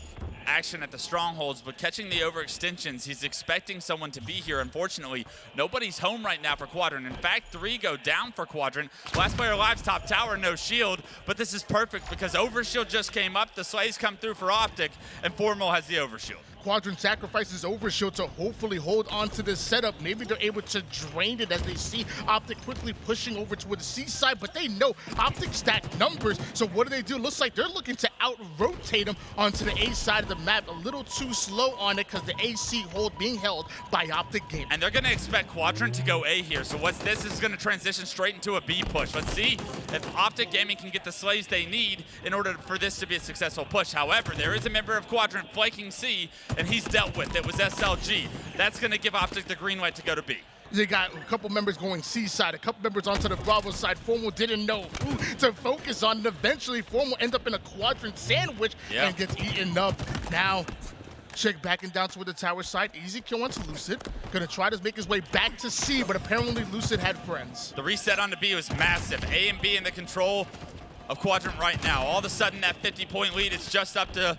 action at the strongholds, but catching the overextensions. He's expecting someone to be here. Unfortunately, nobody's home right now for Quadrant. In fact, 3 go down for Quadrant. Last player alive's top tower, no shield, but this is perfect because Overshield just came up. The slays come through for Optic, and Formal has the Overshield. Quadrant sacrifices Overshield to hopefully hold on to this setup. Maybe they're able to drain it as they see Optic quickly pushing over toward the C side, but they know Optic stack numbers. So what do? Looks like they're looking to out-rotate him onto the A side of the map. A little too slow on it because the AC hold being held by Optic Gaming. And they're going to expect Quadrant to go A here. So what's this is going to transition straight into a B push. Let's see if Optic Gaming can get the slays they need in order for this to be a successful push. However, there is a member of Quadrant flanking C, and he's dealt with. It was SLG. That's going to give Optic the green light to go to B. They got a couple members going C side, a couple members onto the Bravo side. Formal didn't know who to focus on, and eventually Formal end up in a Quadrant sandwich and gets eaten up. Now, TchiK backing down toward the tower side. Easy kill onto Lucid. Gonna try to make his way back to C, but apparently Lucid had friends. The reset on the B was massive. A and B in the control of Quadrant right now. All of a sudden, that 50-point lead is just up to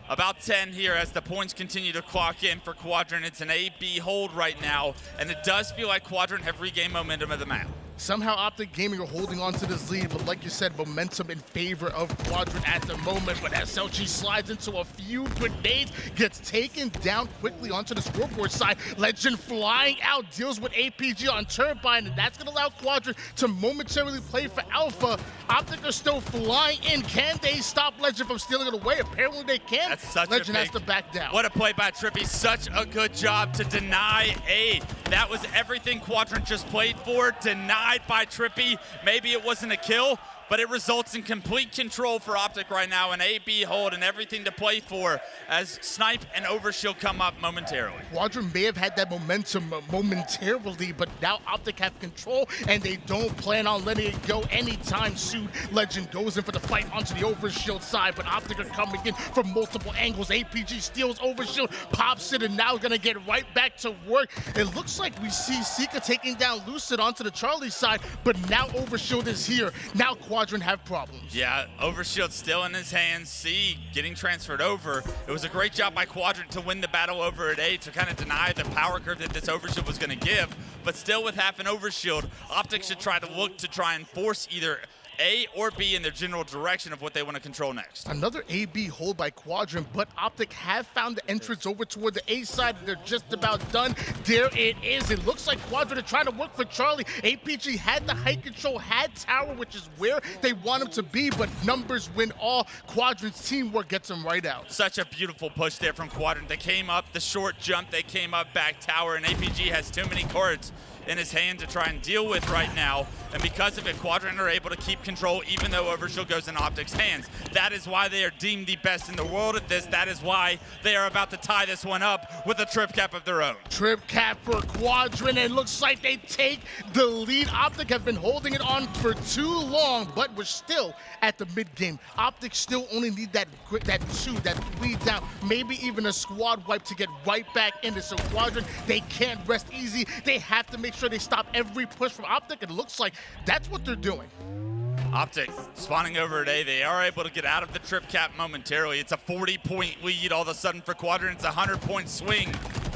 about 10 here as the points continue to clock in for Quadrant. It's an A-B hold right now, and it does feel like Quadrant have regained momentum of the map. Somehow Optic Gaming are holding on to this lead, but like you said, momentum in favor of Quadrant at the moment. But SLG slides into a few grenades, gets taken down quickly onto the scoreboard side. Lqgend flying out, deals with APG on Turbine, and that's going to allow Quadrant to momentarily play for Alpha. Optic are still flying in. Can they stop Lqgend from stealing it away? Apparently they can. That's such Lqgend has to back down. What a play by TriPPPeY. Such a good job to deny A. That was everything Quadrant just played for. Denied by TriPPPeY. Maybe it wasn't a kill, but it results in complete control for Optic right now, an A-B hold and everything to play for as Snipe and Overshield come up momentarily. Quadrant may have had that momentum momentarily, but now Optic have control, and they don't plan on letting it go anytime soon. Lqgend goes in for the fight onto the Overshield side, but Optic are coming in from multiple angles. APG steals Overshield, pops it, and now gonna get right back to work. It looks like we see Sica taking down Lucid onto the Charlie side, but now Overshield is here. Now Quadrant have problems. Yeah, Overshield still in his hands. C getting transferred over. It was a great job by Quadrant to win the battle over at A to kind of deny the power curve that this Overshield was going to give. But still with half an Overshield, Optic should try to look to try and force either A or B in their general direction of what they want to control next. Another A-B hold by Quadrant, but Optic have found the entrance over toward the A side. They're just about done. There it is. It looks like Quadrant are trying to work for Charlie. APG had the height control, had tower, which is where they want him to be, but numbers win all. Quadrant's teamwork gets him right out. Such a beautiful push there from Quadrant. They came up, the short jump, they came up back tower, and APG has too many cards in his hand to try and deal with right now. And because of it, Quadrant are able to keep control even though Overshield goes in Optic's hands. That is why they are deemed the best in the world at this. That is why they are about to tie this one up with a trip cap of their own. Trip cap for Quadrant, and looks like they take the lead. Optic have been holding it on for too long, but we're still at the mid-game. Optic still only need that 3 down, maybe even a squad wipe to get right back into. So Quadrant, they can't rest easy. They have to make sure they stop every push from Optic, and it looks like that's what they're doing. Optic spawning over at A. They are able to get out of the trip cap momentarily. It's a 40-point lead all of a sudden for Quadrant. It's a 100-point swing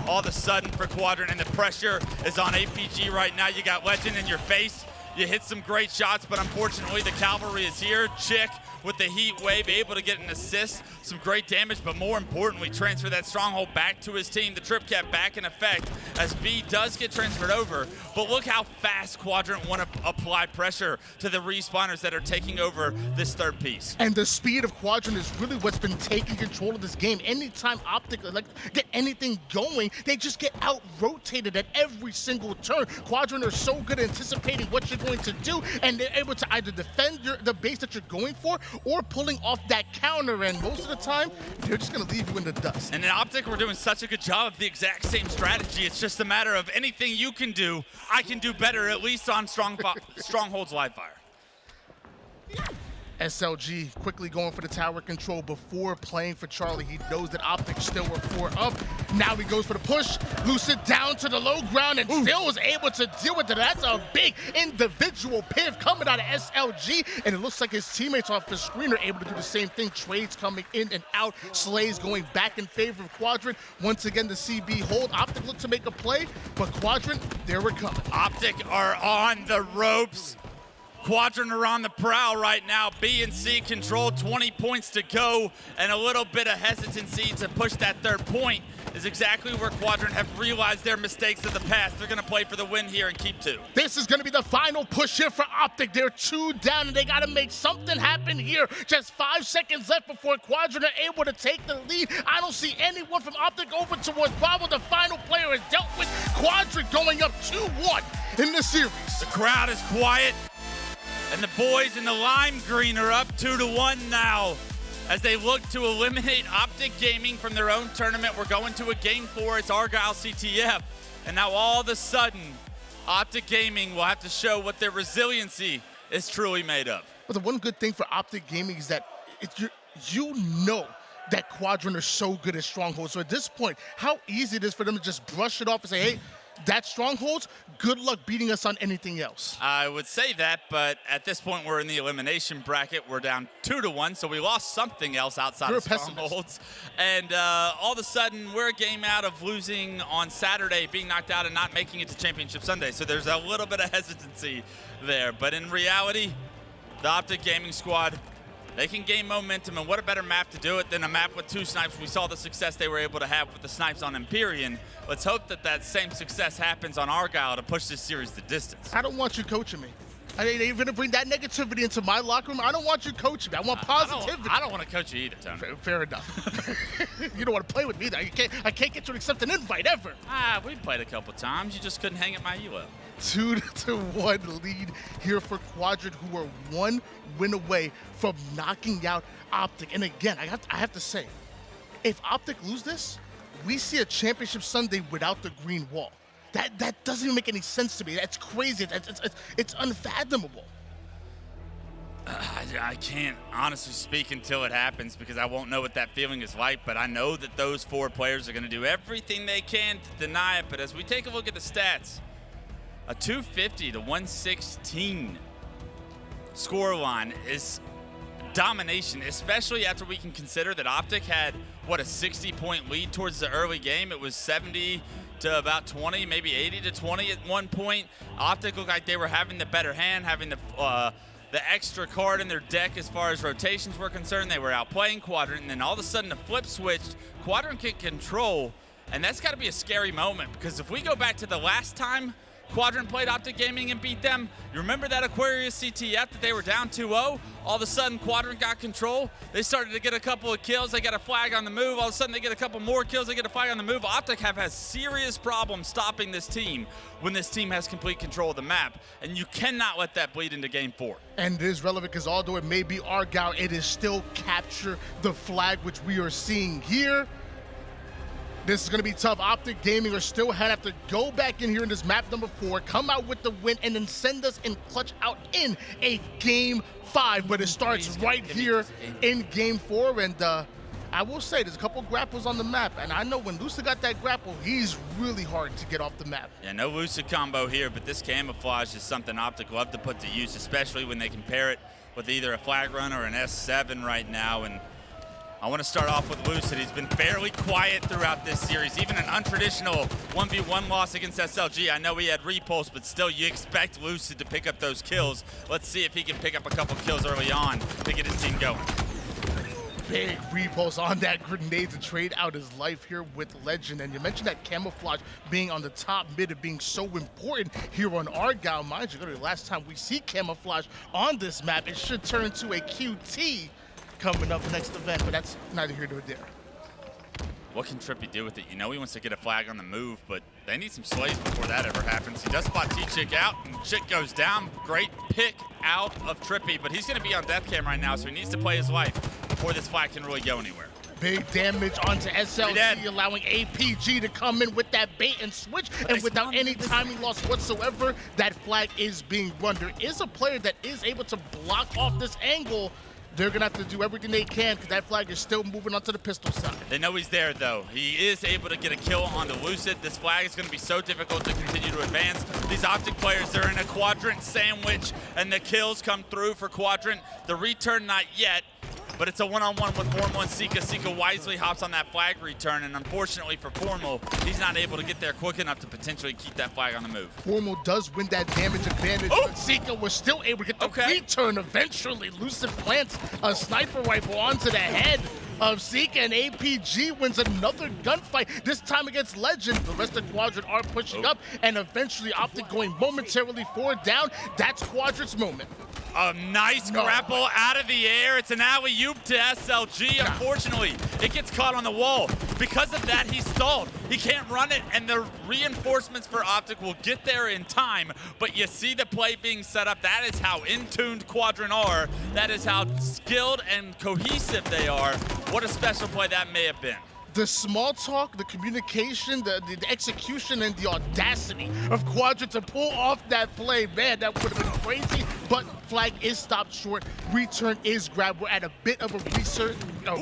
all of a sudden for Quadrant, and the pressure is on APG right now. You got Lqgend in your face. You hit some great shots, but unfortunately the cavalry is here. TchiK with the heat wave, able to get an assist, some great damage, but more importantly, transfer that stronghold back to his team. The TriPPPeY back in effect as B does get transferred over, but look how fast Quadrant want to apply pressure to the respawners that are taking over this third piece. And the speed of Quadrant is really what's been taking control of this game. Anytime Optic get anything going, they just get out-rotated at every single turn. Quadrant are so good at anticipating what you're going to do, and they're able to either defend the base that you're going for or pulling off that counter, and most of the time, they're just going to leave you in the dust. And in Optic, we're doing such a good job of the exact same strategy. It's just a matter of anything you can do, I can do better, at least on Stronghold's live fire. SLG quickly going for the tower control before playing for Charlie. He knows that Optic still were 4 up. Now he goes for the push. Lucid down to the low ground and still was able to deal with it. That's a big individual piv coming out of SLG, and it looks like his teammates off the screen are able to do the same thing. Trades coming in and out. Slays going back in favor of Quadrant. Once again, the CB hold. Optic looked to make a play, but Quadrant, there we're coming. Optic are on the ropes. Quadrant are on the prowl right now. B and C control, 20 points to go, and a little bit of hesitancy to push that third point is exactly where Quadrant have realized their mistakes of the past. They're going to play for the win here and keep 2. This is going to be the final push here for Optic. They're 2 down, and they got to make something happen here. Just 5 seconds left before Quadrant are able to take the lead. I don't see anyone from Optic over towards Bravo. The final player is dealt with. Quadrant going up 2-1 in the series. The crowd is quiet, and the boys in the lime green are up 2-1 now as they look to eliminate Optic Gaming from their own tournament. We're going to a game 4. It's Argyle CTF. And now all of a sudden, Optic Gaming will have to show what their resiliency is truly made of. But the one good thing for Optic Gaming is that you know that Quadrant are so good at strongholds. So at this point, how easy it is for them to just brush it off and say, hey, that's strongholds, good luck beating us on anything else. I would say that, but at this point we're in the elimination bracket. We're down 2-1, so we lost something else outside of strongholds. And all of a sudden we're a game out of losing on Saturday, being knocked out and not making it to Championship Sunday. So there's a little bit of hesitancy there. But in reality, the Optic Gaming squad, they can gain momentum, and what a better map to do it than a map with 2 snipes. We saw the success they were able to have with the snipes on Empyrean. Let's hope that that same success happens on Argyle to push this series the distance. I don't want you coaching me. You're going to bring that negativity into my locker room. I don't want you coaching me. I want positivity. I don't want to coach you either, Tony. Fair enough. You don't want to play with me either. I can't get you to accept an invite ever. We played a couple times. You just couldn't hang at my elo. 2-1 lead here for Quadrant, who are 1 win away from knocking out Optic. And again, I have to say, if Optic lose this, we see a Championship Sunday without the green wall. That doesn't even make any sense to me. That's crazy. It's unfathomable. I can't honestly speak until it happens because I won't know what that feeling is like, but I know that those 4 players are going to do everything they can to deny it. But as we take a look at the stats, a 250 to 116 scoreline is domination, especially after we can consider that Optic had, what, a 60-point lead towards the early game. It was 70 to about 20, maybe 80 to 20 at one point. Optic looked like they were having the better hand, having the extra card in their deck as far as rotations were concerned. They were outplaying Quadrant, and then all of a sudden the flip switched. Quadrant can control, and that's got to be a scary moment because if we go back to the last time Quadrant played Optic Gaming and beat them, you remember that Aquarius CTF that they were down 2-0? All of a sudden, Quadrant got control. They started to get a couple of kills. They got a flag on the move. All of a sudden, they get a couple more kills. They get a flag on the move. Optic has serious problems stopping this team when this team has complete control of the map, and you cannot let that bleed into Game 4. And it is relevant because although it may be Argyle, it is still capture the flag, which we are seeing here. This is going to be tough. Optic Gaming are still have to go back in here in this map number 4, come out with the win, and then send us in clutch out in a Game 5. But it starts right here in Game 4. And I will say, there's a couple grapples on the map. And I know when Lucid got that grapple, he's really hard to get off the map. Yeah, no Lucid combo here, but this camouflage is something Optic love to put to use, especially when they compare it with either a flag run or an S7 right now. And I want to start off with Lucid. He's been fairly quiet throughout this series, even an untraditional 1v1 loss against SLG. I know he had repulse, but still you expect Lucid to pick up those kills. Let's see if he can pick up a couple kills early on to get his team going. Big repulse on that grenade to trade out his life here with Lqgend. And you mentioned that camouflage being on the top mid and being so important here on Argyle. Mind you, the last time we see camouflage on this map, it should turn to a QT coming up next event, but that's neither here nor there. What can TriPPPeY do with it? You know he wants to get a flag on the move, but they need some slays before that ever happens. He does spot TchiK out, and TchiK goes down. Great pick out of TriPPPeY, but he's going to be on death cam right now, so he needs to play his life before this flag can really go anywhere. Big damage onto SLG, allowing APG to come in with that bait and switch, and without any timing loss whatsoever, that flag is being run. There is a player that is able to block off this angle. They're going to have to do everything they can because that flag is still moving onto the pistol side. They know he's there, though. He is able to get a kill on the Lucid. This flag is going to be so difficult to continue to advance. These Optic players, they're in a Quadrant sandwich, and the kills come through for Quadrant. The return, not yet, but it's a one-on-one with Formal and Sica. Sica wisely hops on that flag return, and unfortunately for Formal, he's not able to get there quick enough to potentially keep that flag on the move. Formal does win that damage advantage, but Sica was still able to get the return eventually. Lucid plants a sniper rifle onto the head of Sica, and APG wins another gunfight, this time against Lqgend. The rest of Quadrant are pushing up, and eventually Optic going momentarily forward down. That's Quadrant's moment. A nice grapple out of the air. It's an alley-oop to SLG. Unfortunately, it gets caught on the wall. Because of that, he stalled. He can't run it, and the reinforcements for Optic will get there in time. But you see the play being set up. That is how in-tuned Quadrant are. That is how skilled and cohesive they are. What a special play that may have been. The small talk, the communication, the execution, and the audacity of Quadrant to pull off that play, man, that would have been crazy, but flag is stopped short. Return is grabbed. We're at a bit of a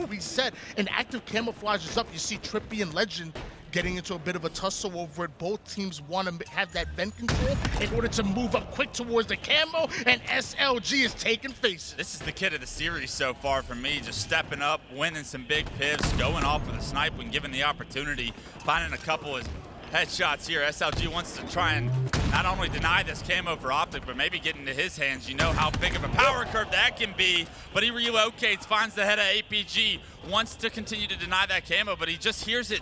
reset, and active camouflage is up. You see TriPPPeY and Lqgend getting into a bit of a tussle over it. Both teams want to have that vent control in order to move up quick towards the camo, and SLG is taking faces. This is the kid of the series so far for me, just stepping up, winning some big pivots, going off with a snipe when given the opportunity, finding a couple of headshots here. SLG wants to try and not only deny this camo for Optic, but maybe get into his hands. You know how big of a power curve that can be, but he relocates, finds the head of APG, wants to continue to deny that camo, but he just hears it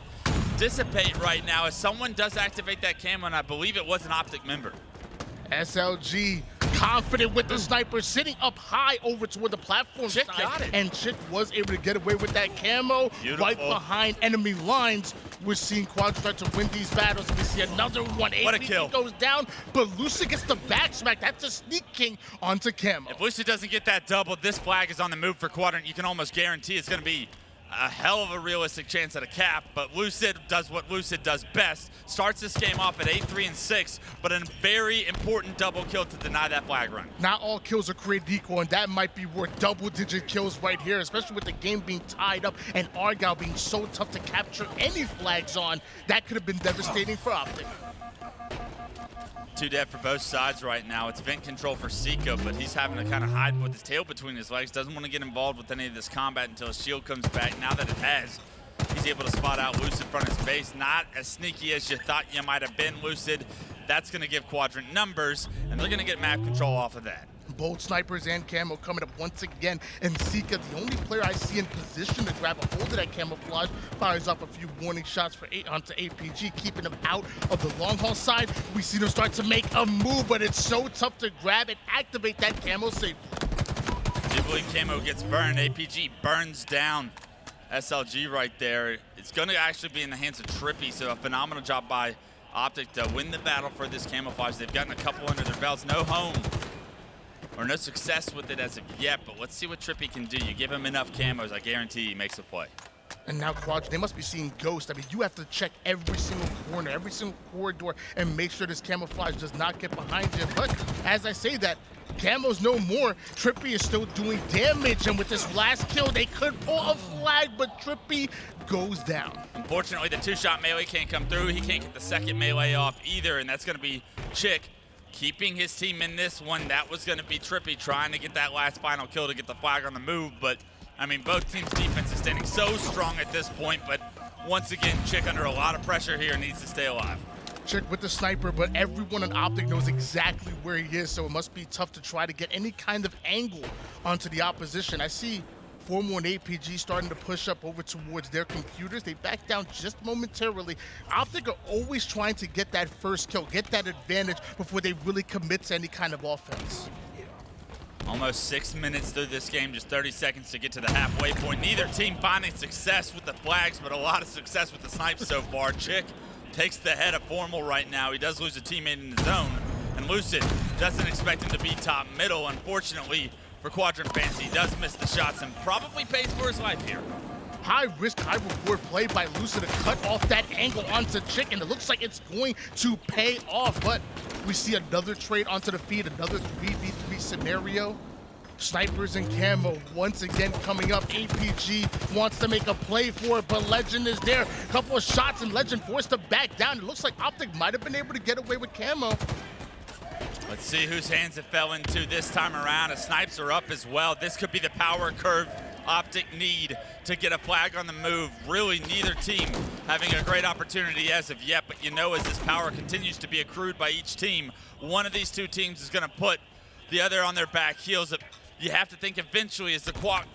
dissipate right now as someone does activate that camo, and I believe it was an Optic member. SLG confident with the sniper, sitting up high over toward the platform TchiK side, got it. and TchiK was able to get away with that camo. Beautiful. Right behind enemy lines. We're seeing Quad start to win these battles. We see another one. What a kill. goes down, but Lucid gets the back smack. That's a sneak king onto camo. If Lucid doesn't get that double, this flag is on the move for Quadrant. You can almost guarantee it's going to be a hell of a realistic chance at a cap, but Lucid does what Lucid does best. Starts this game off at 8-3-6, but a very important double kill to deny that flag run. Not all kills are created equal, and that might be worth double-digit kills right here, especially with the game being tied up and Argyle being so tough to capture any flags on. That could have been devastating for Optic. 2 dead for both sides right now. It's vent control for Sica, but he's having to kind of hide with his tail between his legs. Doesn't want to get involved with any of this combat until his shield comes back. Now that it has, he's able to spot out Lucid from his base. Not as sneaky as you thought you might have been, Lucid. That's going to give Quadrant numbers, and they're going to get map control off of that. Both snipers and camo coming up once again, and Sica, the only player I see in position to grab a hold of that camouflage, fires off a few warning shots for onto APG, keeping him out of the long haul side. We see them start to make a move, but it's so tough to grab and activate that camo safely. I believe camo gets burned. APG burns down SLG right there. It's going to actually be in the hands of TriPPPeY, so a phenomenal job by Optic to win the battle for this camouflage. They've gotten a couple under their belts. No home or no success with it as of yet, but let's see what TriPPPeY can do. You give him enough camos, I guarantee he makes a play. And now Quadrant, they must be seeing ghosts. I mean, you have to check every single corner, every single corridor, and make sure this camouflage does not get behind you. But as I say that, camo's no more. TriPPPeY is still doing damage, and with this last kill, they could pull a flag, but TriPPPeY goes down. Unfortunately, the 2-shot melee can't come through. He can't get the second melee off either, and that's going to be TchiK keeping his team in this one. That was going to be TriPPPeY trying to get that last final kill to get the flag on the move, but I mean, both teams' defense is standing so strong at this point, but once again, TchiK under a lot of pressure here, needs to stay alive. TchiK with the sniper, but everyone on Optic knows exactly where he is, so it must be tough to try to get any kind of angle onto the opposition. I see Formal and APG starting to push up over towards their computers. They back down just momentarily. Optic are always trying to get that first kill, get that advantage before they really commit to any kind of offense. Almost 6 minutes through this game, just 30 seconds to get to the halfway point. Neither team finding success with the flags, but a lot of success with the snipes so far. TchiK takes the head of Formal right now. He does lose a teammate in his zone, and Lucid doesn't expect him to be top middle. Unfortunately for Quadrant fans, he does miss the shots and probably pays for his life here. High risk, high reward play by Lucid to cut off that angle onto TchiK, and it looks like it's going to pay off, but we see another trade onto the feed, another 3v3 scenario. Snipers and camo once again coming up. APG wants to make a play for it, but Lqgend is there. A couple of shots and Lqgend forced to back down. It looks like Optic might have been able to get away with camo. Let's see whose hands it fell into this time around. The snipes are up as well. This could be the power curve Optic need to get a flag on the move. Really, neither team having a great opportunity as of yet, but you know, as this power continues to be accrued by each team, one of these two teams is going to put the other on their back heels. You have to think eventually, as the clock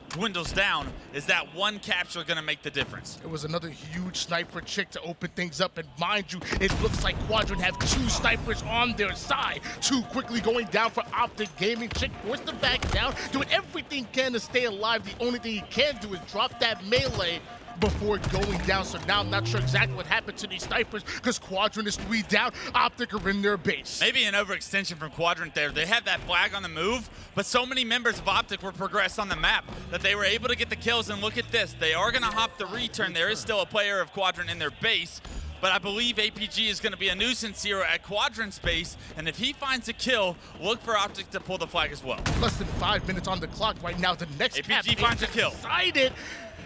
dwindles down, is that one capture going to make the difference? It was another huge snipe for TchiK to open things up, and mind you, it looks like Quadrant have two snipers on their side. Two quickly going down for Optic Gaming. TchiK forced to back down, doing everything he can to stay alive. The only thing he can do is drop that melee before going down. So now I'm not sure exactly what happened to these snipers, because Quadrant is 3 down. Optic are in their base. Maybe an overextension from Quadrant there. They had that flag on the move, but so many members of Optic were progressed on the map that they were able to get the kills. And look at this. They are going to hop the return. There is still a player of Quadrant in their base, but I believe APG is going to be a nuisance here at Quadrant's base, and if he finds a kill, look for Optic to pull the flag as well. Less than 5 minutes on the clock right now. The next APG finds a kill. Decided.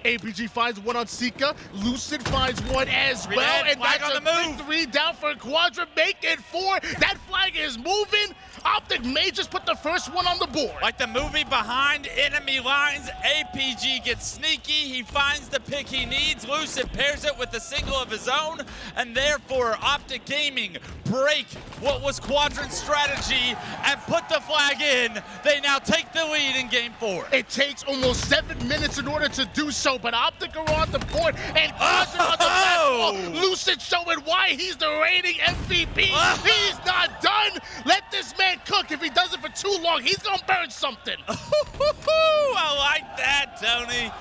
APG finds one on Sica. Lucid finds one as well. And flag that's on the a move. quick 3 down for Quadrant. Make it 4. That flag is moving. Optic may just put the first one on the board. Like the movie behind enemy lines, APG gets sneaky. He finds the pick he needs. Lucid pairs it with a single of his own, and therefore Optic Gaming break what was Quadrant's strategy and put the flag in. They now take the lead in game 4. It takes almost 7 minutes in order to do so, but Optic are on the board, and Quadrant on the basketball. Lucid showing why he's the reigning MVP. He's not done. Let this man cook. If he does it for too long, he's gonna burn something. I like that, Tony.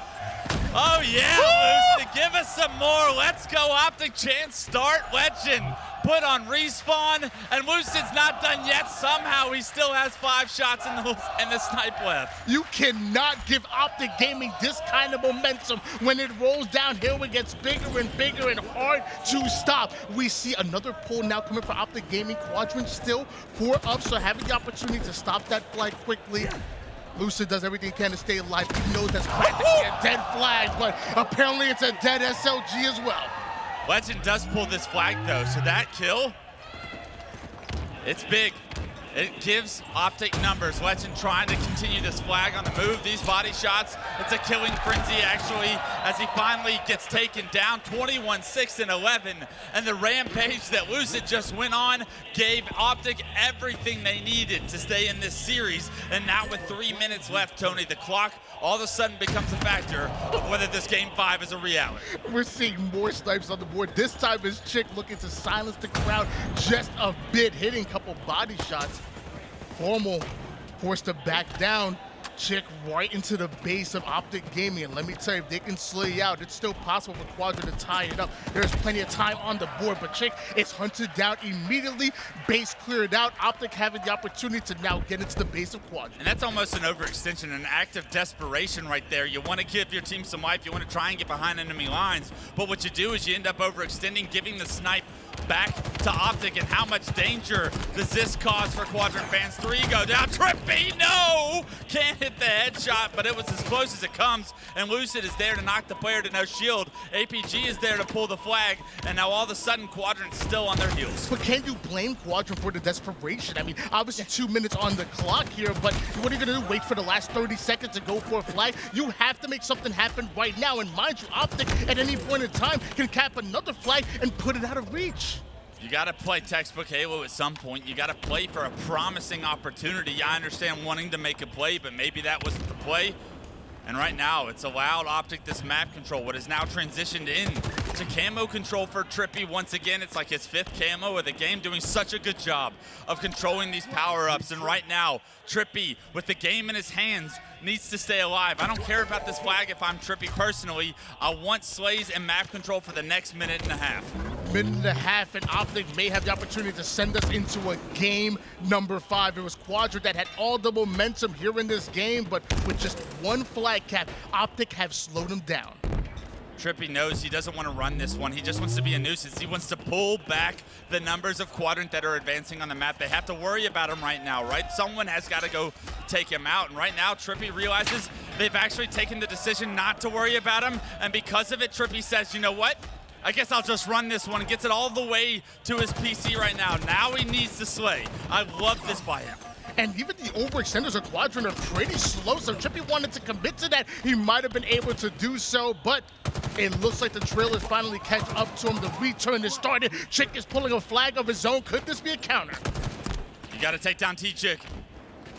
Oh yeah, Lucid, give us some more. Let's go, Optic. Chance start. Lqgend put on respawn, and Lucid's not done yet. Somehow he still has 5 shots in the snipe left. You cannot give Optic Gaming this kind of momentum. When it rolls downhill, it gets bigger and bigger and hard to stop. We see another pull now coming for Optic Gaming. Quadrant still 4 up, so having the opportunity to stop that flag quickly. Lucid does everything he can to stay alive. He knows that's practically a dead flag, but apparently it's a dead SLG as well. Lqgend does pull this flag though, so that kill, it's big. It gives Optic numbers. Lqgend trying to continue this flag on the move. These body shots, it's a killing frenzy actually, as he finally gets taken down. 21-6 and 11, and the rampage that Lucid just went on gave Optic everything they needed to stay in this series. And now with 3 minutes left, Tony, the clock all of a sudden becomes a factor of whether this game 5 is a reality. We're seeing more snipes on the board. This time is TchiK looking to silence the crowd just a bit, hitting a couple body shots. Formal forced to back down. TchiK right into the base of Optic Gaming, and let me tell you, if they can slay out, it's still possible for Quadrant to tie it up. There's plenty of time on the board, but TchiK is hunted down immediately. Base cleared out. Optic having the opportunity to now get into the base of Quadrant. And that's almost an overextension, an act of desperation right there. You want to give your team some life, you want to try and get behind enemy lines, but what you do is you end up overextending, giving the snipe back to Optic, and how much danger does this cause for Quadrant fans? 3 go down. TriPPPeY, no! Can't hit the headshot, but it was as close as it comes, and Lucid is there to knock the player to no shield. APG is there to pull the flag, and now all of a sudden Quadrant's still on their heels. But can you blame Quadrant for the desperation? I mean, obviously 2 minutes on the clock here, but what are you going to do? Wait for the last 30 seconds to go for a flag? You have to make something happen right now, and mind you, Optic at any point in time can cap another flag and put it out of reach. You got to play textbook Halo at some point. You got to play for a promising opportunity. I understand wanting to make a play, but maybe that wasn't the play. And right now, it's allowed Optic this map control, what is now transitioned in to camo control for TriPPPeY. Once again, it's like his 5th camo of the game, doing such a good job of controlling these power-ups. And right now, TriPPPeY, with the game in his hands, needs to stay alive. I don't care about this flag if I'm TriPPPeY personally. I want slays and map control for the next minute and a half. Minute and a half, and Optic may have the opportunity to send us into a game number 5. It was Quadrant that had all the momentum here in this game, but with just one flag cap, Optic have slowed him down. TriPPPeY knows he doesn't want to run this one. He just wants to be a nuisance. He wants to pull back the numbers of Quadrant that are advancing on the map. They have to worry about him right now, right? Someone has got to go take him out. And right now, TriPPPeY realizes they've actually taken the decision not to worry about him. And because of it, TriPPPeY says, you know what? I guess I'll just run this one and gets it all the way to his PC right now. Now he needs to slay. I love this by him. And even the overextenders of Quadrant are pretty slow, so TriPPPeY wanted to commit to that. He might have been able to do so, but it looks like the trailers finally catch up to him. The return is started. TchiK is pulling a flag of his own. Could this be a counter? You got to take down TchiK.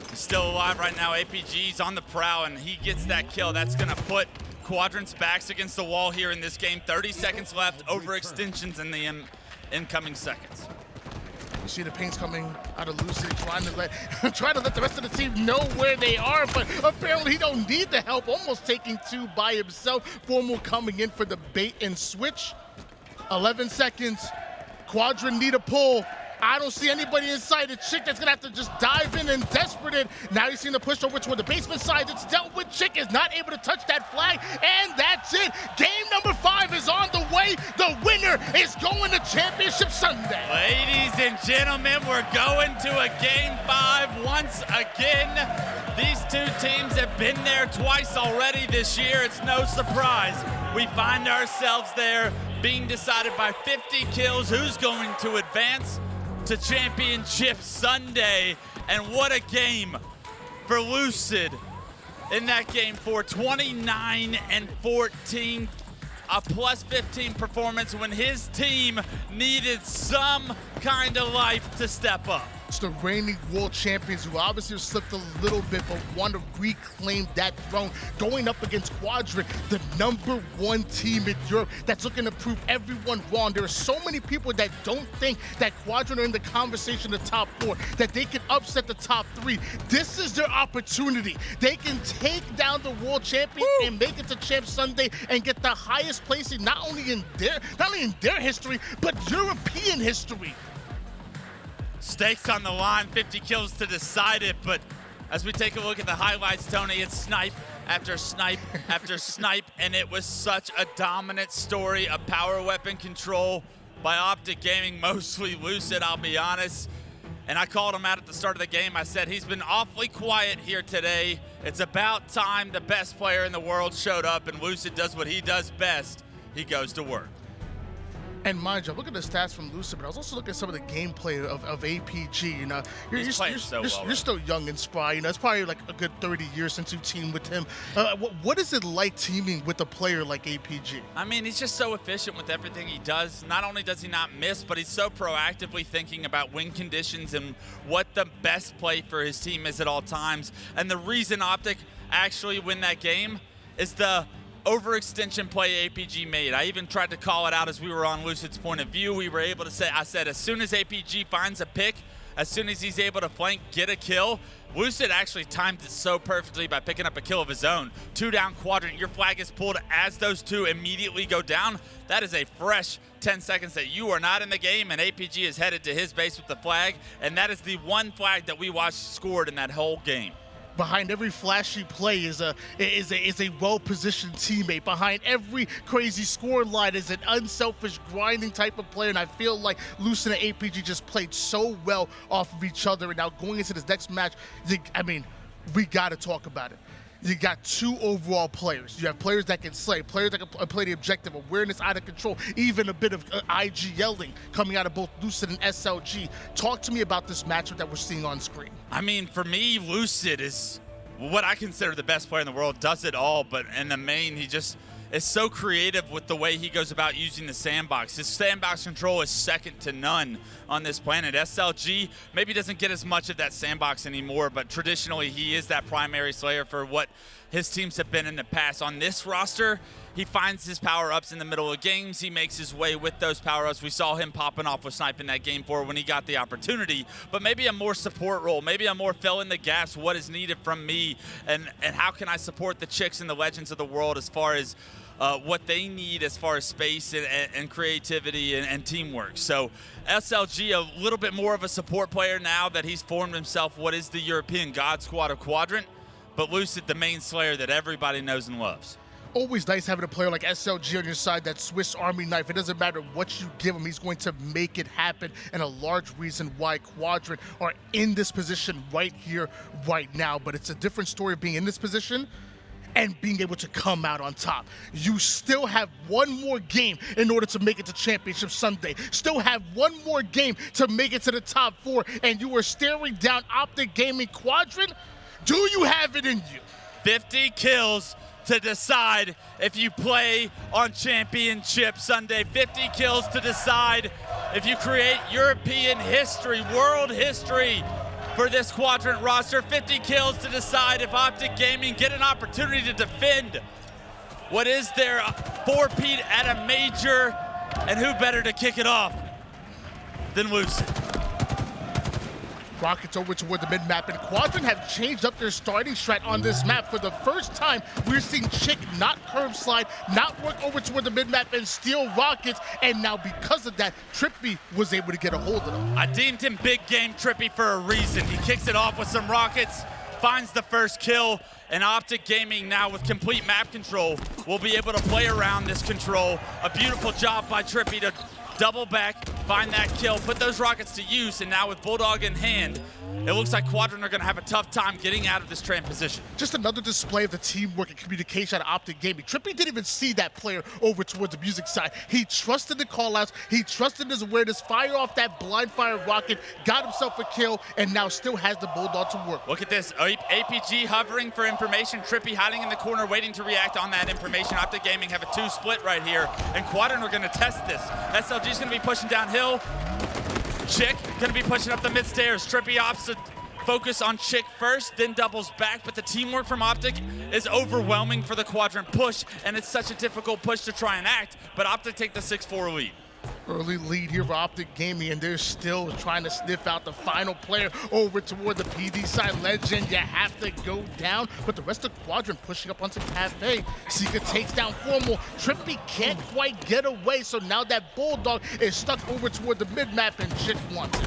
He's still alive right now. APG's on the prowl, and he gets that kill. That's going to put Quadrant's backs against the wall here in this game. 30 seconds left, overextensions in the incoming seconds. You see the paints coming out of Lucid, trying to let the rest of the team know where they are, but apparently he don't need the help, almost taking 2 by himself. Formal coming in for the bait and switch. 11 seconds. Quadrant need a pull. I don't see anybody inside. The TchiK that's gonna have to just dive in and desperate it. Now you're seeing the push over toward the basement side. It's dealt with. TchiK is not able to touch that flag, and that's it. Game number 5 is on the way. The winner is going to Championship Sunday. Ladies and gentlemen, we're going to a Game 5 once again. These 2 teams have been there twice already this year. It's no surprise. We find ourselves there being decided by 50 kills. Who's going to advance to Championship Sunday? And what a game for Lucid in that game for 29-14, a plus 15 performance when his team needed some kind of life to step up. It's the reigning world champions who obviously have slipped a little bit, but want to reclaim that throne, going up against Quadrant, the #1 team in Europe that's looking to prove everyone wrong. There are so many people that don't think that Quadrant are in the conversation, the top 4, that they can upset the top 3. This is their opportunity. They can take down the world champion and make it to Champ Sunday and get the highest placing, not only in their history, but European history. Stakes on the line, 50 kills to decide it, but as we take a look at the highlights, Tony, it's snipe after snipe after snipe, and it was such a dominant story of power weapon control by Optic Gaming, mostly Lucid, I'll be honest. And I called him out at the start of the game. I said, he's been awfully quiet here today. It's about time the best player in the world showed up, and Lucid does what he does best. He goes to work. And mind you, I'm looking at the stats from Lucid, but I was also looking at some of the gameplay of APG. You know, you're still young and spry. You know, it's probably like a good 30 years since you've teamed with him. What is it like teaming with a player like APG? I mean, he's just so efficient with everything he does. Not only does he not miss, but he's so proactively thinking about win conditions and what the best play for his team is at all times. And the reason Optic actually win that game is the overextension play APG made. I even tried to call it out as we were on Lucid's point of view. We were able to say, I said, as soon as APG finds a pick, as soon as he's able to flank, get a kill, Lucid actually timed it so perfectly by picking up a kill of his own. 2 down Quadrant, your flag is pulled as those 2 immediately go down. That is a fresh 10 seconds that you are not in the game, and APG is headed to his base with the flag, and that is the one flag that we watched scored in that whole game. Behind every flashy play is a well-positioned teammate. Behind every crazy score line is an unselfish, grinding type of player. And I feel like Lucid and APG just played so well off of each other. And now going into this next match, I mean, we got to talk about it. You got 2 overall players. You have players that can slay, players that can play the objective, awareness out of control, even a bit of IGLing coming out of both Lucid and SLG. Talk to me about this matchup that we're seeing on screen. I mean, for me, Lucid is what I consider the best player in the world, does it all, but in the main, he just is so creative with the way he goes about using the sandbox. His sandbox control is second to none on this planet. SLG maybe doesn't get as much of that sandbox anymore, but traditionally he is that primary slayer for what his teams have been in the past. On this roster, he finds his power-ups in the middle of games. He makes his way with those power-ups. We saw him popping off with sniping that game 4 when he got the opportunity, but maybe a more support role, maybe a more fill in the gaps, what is needed from me, and how can I support the TchiKs and the Legends of the world as far as what they need as far as space and creativity and teamwork. So SLG, a little bit more of a support player now that he's formed himself what is the European God Squad of Quadrant, but Lucid, the main slayer that everybody knows and loves. Always nice having a player like SLG on your side, that Swiss Army knife. It doesn't matter what you give him, he's going to make it happen. And a large reason why Quadrant are in this position right here, right now. But it's a different story of being in this position and being able to come out on top. You still have one more game in order to make it to Championship Sunday. Still have one more game to make it to the top 4, and you are staring down Optic Gaming Quadrant. Do you have it in you? 50 kills to decide if you play on Championship Sunday. 50 kills to decide if you create European history, world history for this Quadrant roster. 50 kills to decide if Optic Gaming get an opportunity to defend what is their 4-peat at a major, and who better to kick it off than Lucid. Rockets over toward the mid-map, and Quadrant have changed up their starting strat on this map. For the first time, we're seeing TchiK not curve slide, not work over toward the mid-map and steal rockets, and now because of that, TriPPPeY was able to get a hold of them. I deemed him big game TriPPPeY for a reason. He kicks it off with some rockets, finds the first kill, and Optic Gaming now with complete map control will be able to play around this control. A beautiful job by TriPPPeY to double back, find that kill, put those rockets to use, and now with Bulldog in hand, it looks like Quadrant are going to have a tough time getting out of this trap position. Just another display of the teamwork and communication at Optic Gaming. TriPPPeY didn't even see that player over towards the music side. He trusted the callouts, he trusted his awareness, fire off that blind fire rocket, got himself a kill, and now still has the Bulldog to work. Look at this, APG hovering for information, TriPPPeY hiding in the corner, waiting to react on that information. Optic Gaming have a 2 split right here, and Quadrant are going to test this. SLG's going to be pushing downhill. TchiK going to be pushing up the mid stairs. TriPPPeY opts to focus on TchiK first, then doubles back, but the teamwork from Optic is overwhelming for the Quadrant push, and it's such a difficult push to try and act, but Optic take the 6-4 lead. Early lead here for Optic Gaming, and they're still trying to sniff out the final player over toward the PD side. Lqgend, you have to go down, but the rest of Quadrant pushing up onto Cafe. Sica takes down Formal. TriPPPeY can't quite get away, so now that Bulldog is stuck over toward the mid-map, and TchiK wants it.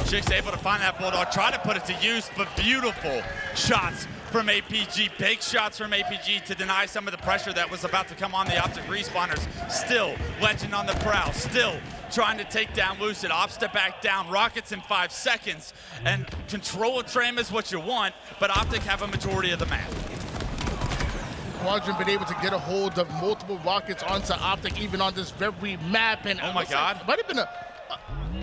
TchiK's able to find that Bulldog, try to put it to use, but beautiful shots from APG, big shots from APG to deny some of the pressure that was about to come on the Optic respawners. Still, Lqgend on the prowl, still trying to take down Lucid, opts to back down, rockets in 5 seconds, and control of tram is what you want, but Optic have a majority of the map. Quadrant been able to get a hold of multiple rockets onto Optic, even on this very map, and oh my God. Might have been a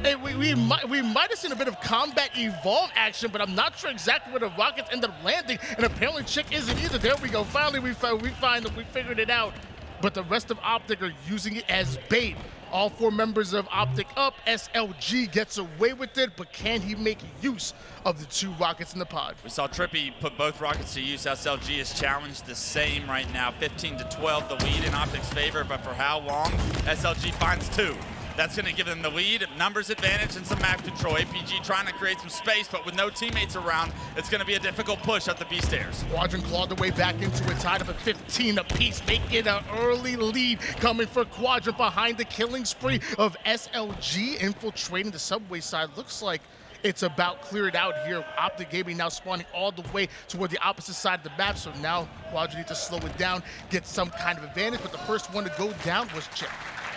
hey, we might have seen a bit of combat evolve action, but I'm not sure exactly where the rockets ended up landing, and apparently TchiK isn't either. There we go. Finally, we figured it out. But the rest of Optic are using it as bait. All 4 members of Optic up. SLG gets away with it, but can he make use of the 2 rockets in the pod? We saw TriPPPeY put both rockets to use. SLG is challenged the same right now. 15-12, the lead in Optic's favor, but for how long? SLG finds 2. That's going to give them the lead, numbers advantage, and some map control. APG trying to create some space, but with no teammates around, it's going to be a difficult push up the B stairs. Quadrant clawed their way back into it, tied up at 15 apiece, making an early lead coming for Quadrant behind the killing spree of SLG, infiltrating the subway side. Looks like it's about cleared out here. Optic Gaming now spawning all the way toward the opposite side of the map, so now Quadrant needs to slow it down, get some kind of advantage, but the first one to go down was TchiK.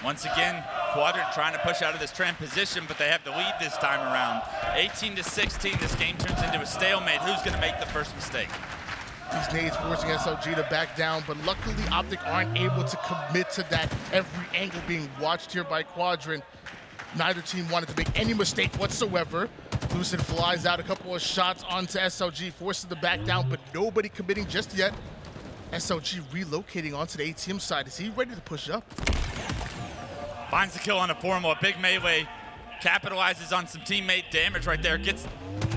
Once again, Quadrant trying to push out of this trend position, but they have the lead this time around. 18-16, this game turns into a stalemate. Who's going to make the first mistake? These nades forcing SLG to back down, but luckily Optic aren't able to commit to that. Every angle being watched here by Quadrant. Neither team wanted to make any mistake whatsoever. Lucid flies out a couple of shots onto SLG, forces the back down, but nobody committing just yet. SLG relocating onto the ATM side. Is he ready to push up? Finds the kill on a Formal, a big melee. Capitalizes on some teammate damage right there. Gets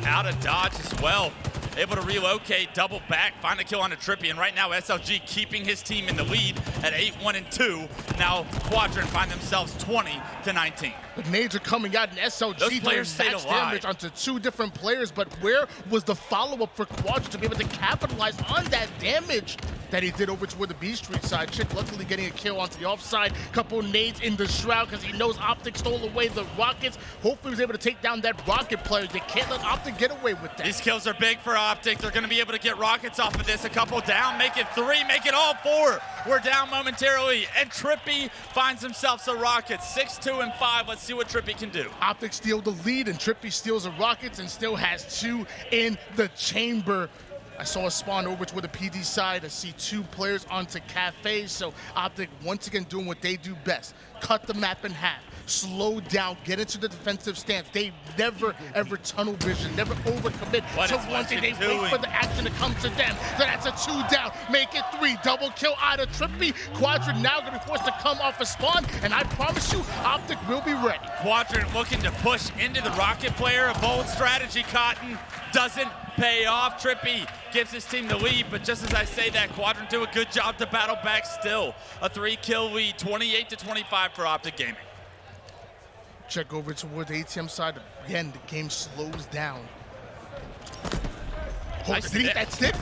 out of dodge as well. Able to relocate, double back, find a kill on a TriPPPeY, and right now SLG keeping his team in the lead at 8-1-2. Now Quadrant find themselves 20-19. The nades are coming out, and SLG doing max damage onto 2 different players, but where was the follow-up for Quadrant to be able to capitalize on that damage that he did over toward the B Street side? TchiK luckily getting a kill onto the offside. Couple nades in the shroud because he knows Optic stole away the rockets. Hopefully he was able to take down that rocket player. They can't let Optic get away with that. These kills are big for Optic. They're going to be able to get rockets off of this. A couple down, make it 3, make it all 4. We're down momentarily, and TriPPPeY finds himself a rocket. 6-2-5. Let's see what TriPPPeY can do. Optic steal the lead, and TriPPPeY steals the rockets and still has 2 in the chamber. I saw a spawn over toward the PD side. I see 2 players onto Cafe, so Optic once again doing what they do best. Cut the map in half, slow down, get into the defensive stance. They never, ever tunnel vision, never overcommit. So one thing, they wait for the action to come to them. So that's a 2 down, make it 3. Double kill out of TriPPPeY. Quadrant now gonna be forced to come off a spawn, and I promise you, Optic will be ready. Quadrant looking to push into the rocket player. A bold strategy, Cotton. Doesn't pay off. TriPPPeY gives his team the lead, but just as I say that, Quadrant do a good job to battle back still. A 3-kill lead, 28-25 for Optic Gaming. TchiK over toward the ATM side. Again, the game slows down. Did he hit that stick?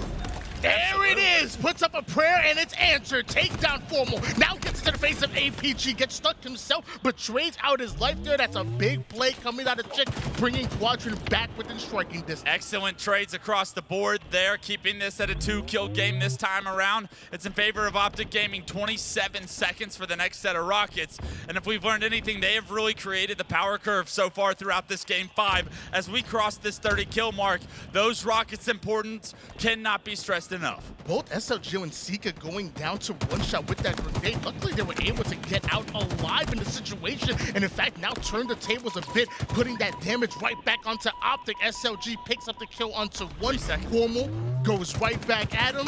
There it is! Puts up a prayer and it's answered. Takedown Formal. Now gets to the face of APG. Gets stuck himself, but trades out his life there. That's a big play coming out of TchiK, bringing Quadrant back within striking distance. Excellent trades across the board there, keeping this at a 2-kill game this time around. It's in favor of Optic Gaming. 27 seconds for the next set of rockets. And if we've learned anything, they have really created the power curve so far throughout this game 5. As we cross this 30-kill mark, those rockets' importance cannot be stressed enough. Both SLG and Sica going down to 1 shot with that grenade. Luckily, they were able to get out alive in the situation, and in fact, now turn the tables a bit, putting that damage right back onto Optic. SLG picks up the kill onto 1. Formal goes right back at him.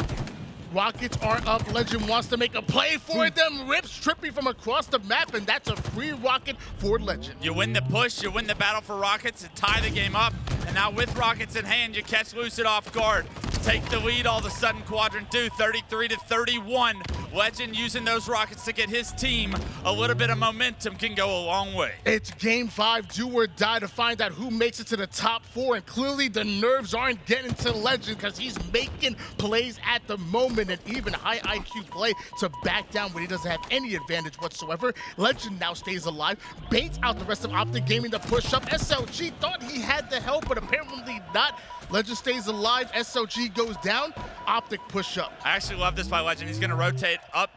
Rockets are up. Lqgend wants to make a play for them. Rips TriPPPeY from across the map, and that's a free rocket for Lqgend. You win the push, you win the battle for rockets, and tie the game up. And now with rockets in hand, you catch Lucid off guard. Take the lead all of a sudden, Quadrant do 33-31. Lqgend using those rockets to get his team a little bit of momentum can go a long way. It's game 5, do or die, to find out who makes it to the top 4. And clearly the nerves aren't getting to Lqgend because he's making plays at the moment, and even high IQ play to back down when he doesn't have any advantage whatsoever. Lqgend now stays alive, baits out the rest of Optic Gaming to push up. SLG thought he had the help, but apparently not. Lqgend stays alive, SLG goes down, Optic push up. I actually love this by Lqgend. He's gonna rotate up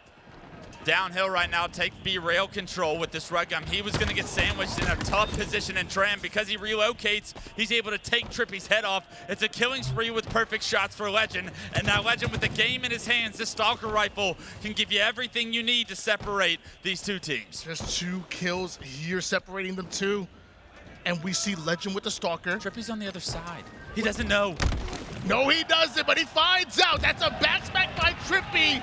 downhill right now, take B rail control with this red gun. He was gonna get sandwiched in a tough position in tram. Because he relocates, he's able to take TriPPPeY's head off. It's a killing spree with perfect shots for Lqgend. And now Lqgend with the game in his hands, this Stalker rifle can give you everything you need to separate these 2 teams. Just 2 kills here separating them 2. And we see Lqgend with the Stalker. TriPPPeY's on the other side. He doesn't know. No, he doesn't, but he finds out. That's a backsmack by TriPPPeY.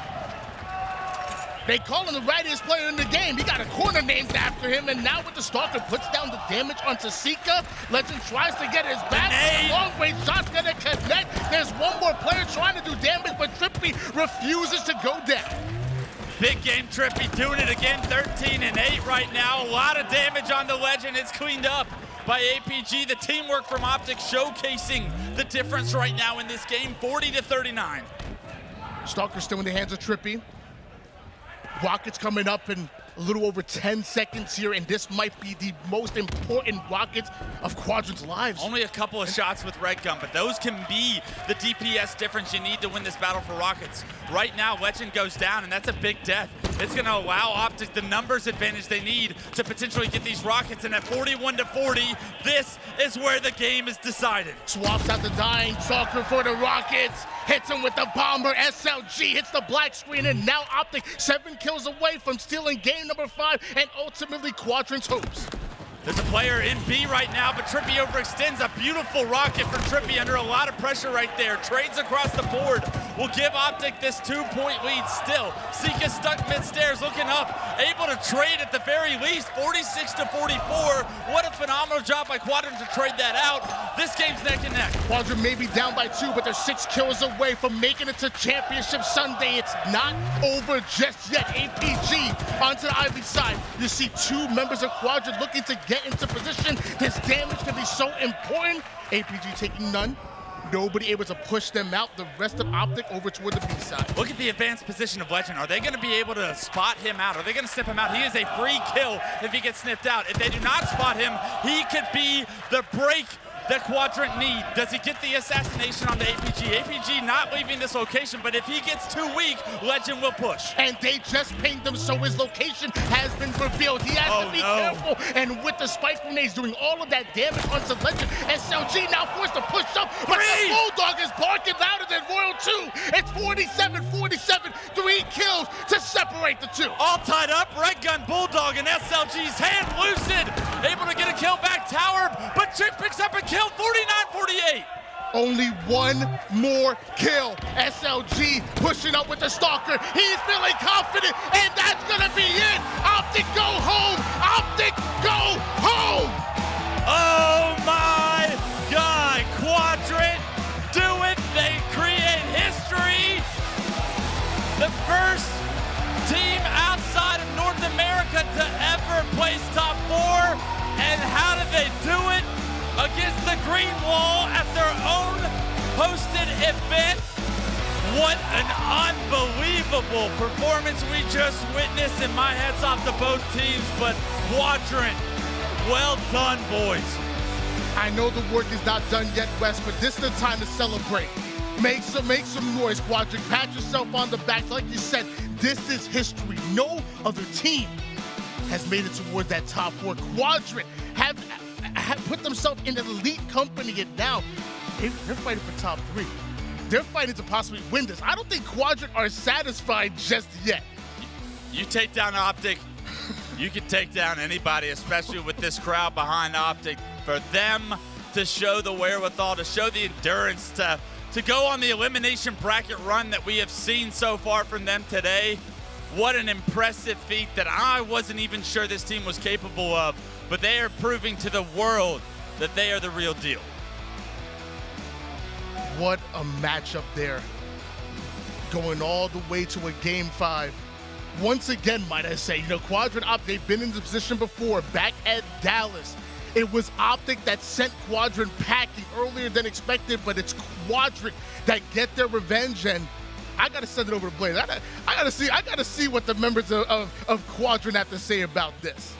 They call him the rightest player in the game. He got a corner named after him, and now with the Stalker puts down the damage onto Sica. Lqgend tries to get his back. Long range shot's gonna connect. There's one more player trying to do damage, but TriPPPeY refuses to go down. Big game TriPPPeY doing it again, 13-8 right now. A lot of damage onto Lqgend. It's cleaned up by APG. The teamwork from Optic showcasing the difference right now in this game, 40-39. Stalker still in the hands of TriPPPeY. Rockets coming up, and a little over 10 seconds here, and this might be the most important rockets of Quadrant's lives. Only a couple of shots with Lqgend, but those can be the DPS difference you need to win this battle for rockets. Right now, Lqgend goes down, and that's a big death. It's going to allow Optic the numbers advantage they need to potentially get these rockets, and at 41-40, this is where the game is decided. Swaps out the dying Talker for the rockets. Hits him with the bomber. SLG hits the black screen, and now Optic 7 kills away from stealing game number 5 and ultimately Quadrant's hopes. There's a player in B right now, but TchiK overextends. A beautiful rocket for TchiK under a lot of pressure right there. Trades across the board will give Optic this 2-point lead still. Sica stuck mid-stairs, looking up, able to trade at the very least, 46-44. What a phenomenal job by Quadrant to trade that out. This game's neck and neck. Quadrant may be down by 2, but they're 6 kills away from making it to Championship Sunday. It's not over just yet. APG onto the Ivy side. You see 2 members of Quadrant looking to get into position. This damage can be so important. APG taking none. Nobody able to push them out. The rest of Optic over toward the B side. Look at the advanced position of Lqgend. Are they going to be able to spot him out? Are they going to snip him out? He is a free kill if he gets snipped out. If they do not spot him, he could be the break that Quadrant need. Does he get the assassination on the APG? APG not leaving this location, but if he gets too weak, Lqgend will push. And they just pinged him, so his location has been revealed. He has to be careful. And with the spike grenades doing all of that damage onto Lqgend, SLG now forced to push up, but the Bulldog is barking louder than Royal 2. It's 47-47, 3 kills to separate the 2. All tied up, Lqgend, Bulldog, and SLG's hand. Lucid able to get a kill back tower, but TchiK picks up a kill, 49-48. Only one more kill. SLG pushing up with the Stalker. He's feeling confident, and that's gonna be it. Optic go home. Optic go home. Oh my God, Quadrant do it. They create history. The first team outside of North America to ever place top 4. And how did they do it? Against the Green Wall at their own hosted event. What an unbelievable performance we just witnessed, and my hat's off to both teams, but Quadrant, well done, boys. I know the work is not done yet, Wes, but this is the time to celebrate. Make some noise, Quadrant. Pat yourself on the back. Like you said, this is history. No other team has made it toward that top 4. Quadrant have put themselves in an elite company, and now they're fighting for top 3. They're fighting to possibly win this. I don't think Quadrant are satisfied just yet. You take down Optic, you can take down anybody, especially with this crowd behind Optic. For them to show the wherewithal, to show the endurance, to go on the elimination bracket run that we have seen so far from them today, what an impressive feat that I wasn't even sure this team was capable of. But they are proving to the world that they are the real deal. What a matchup there. Going all the way to a Game 5. Once again, might I say, Quadrant Optic, they've been in this position before, back at Dallas. It was Optic that sent Quadrant packing earlier than expected, but it's Quadrant that get their revenge, and I gotta send it over to Blaze. I gotta see what the members of Quadrant have to say about this.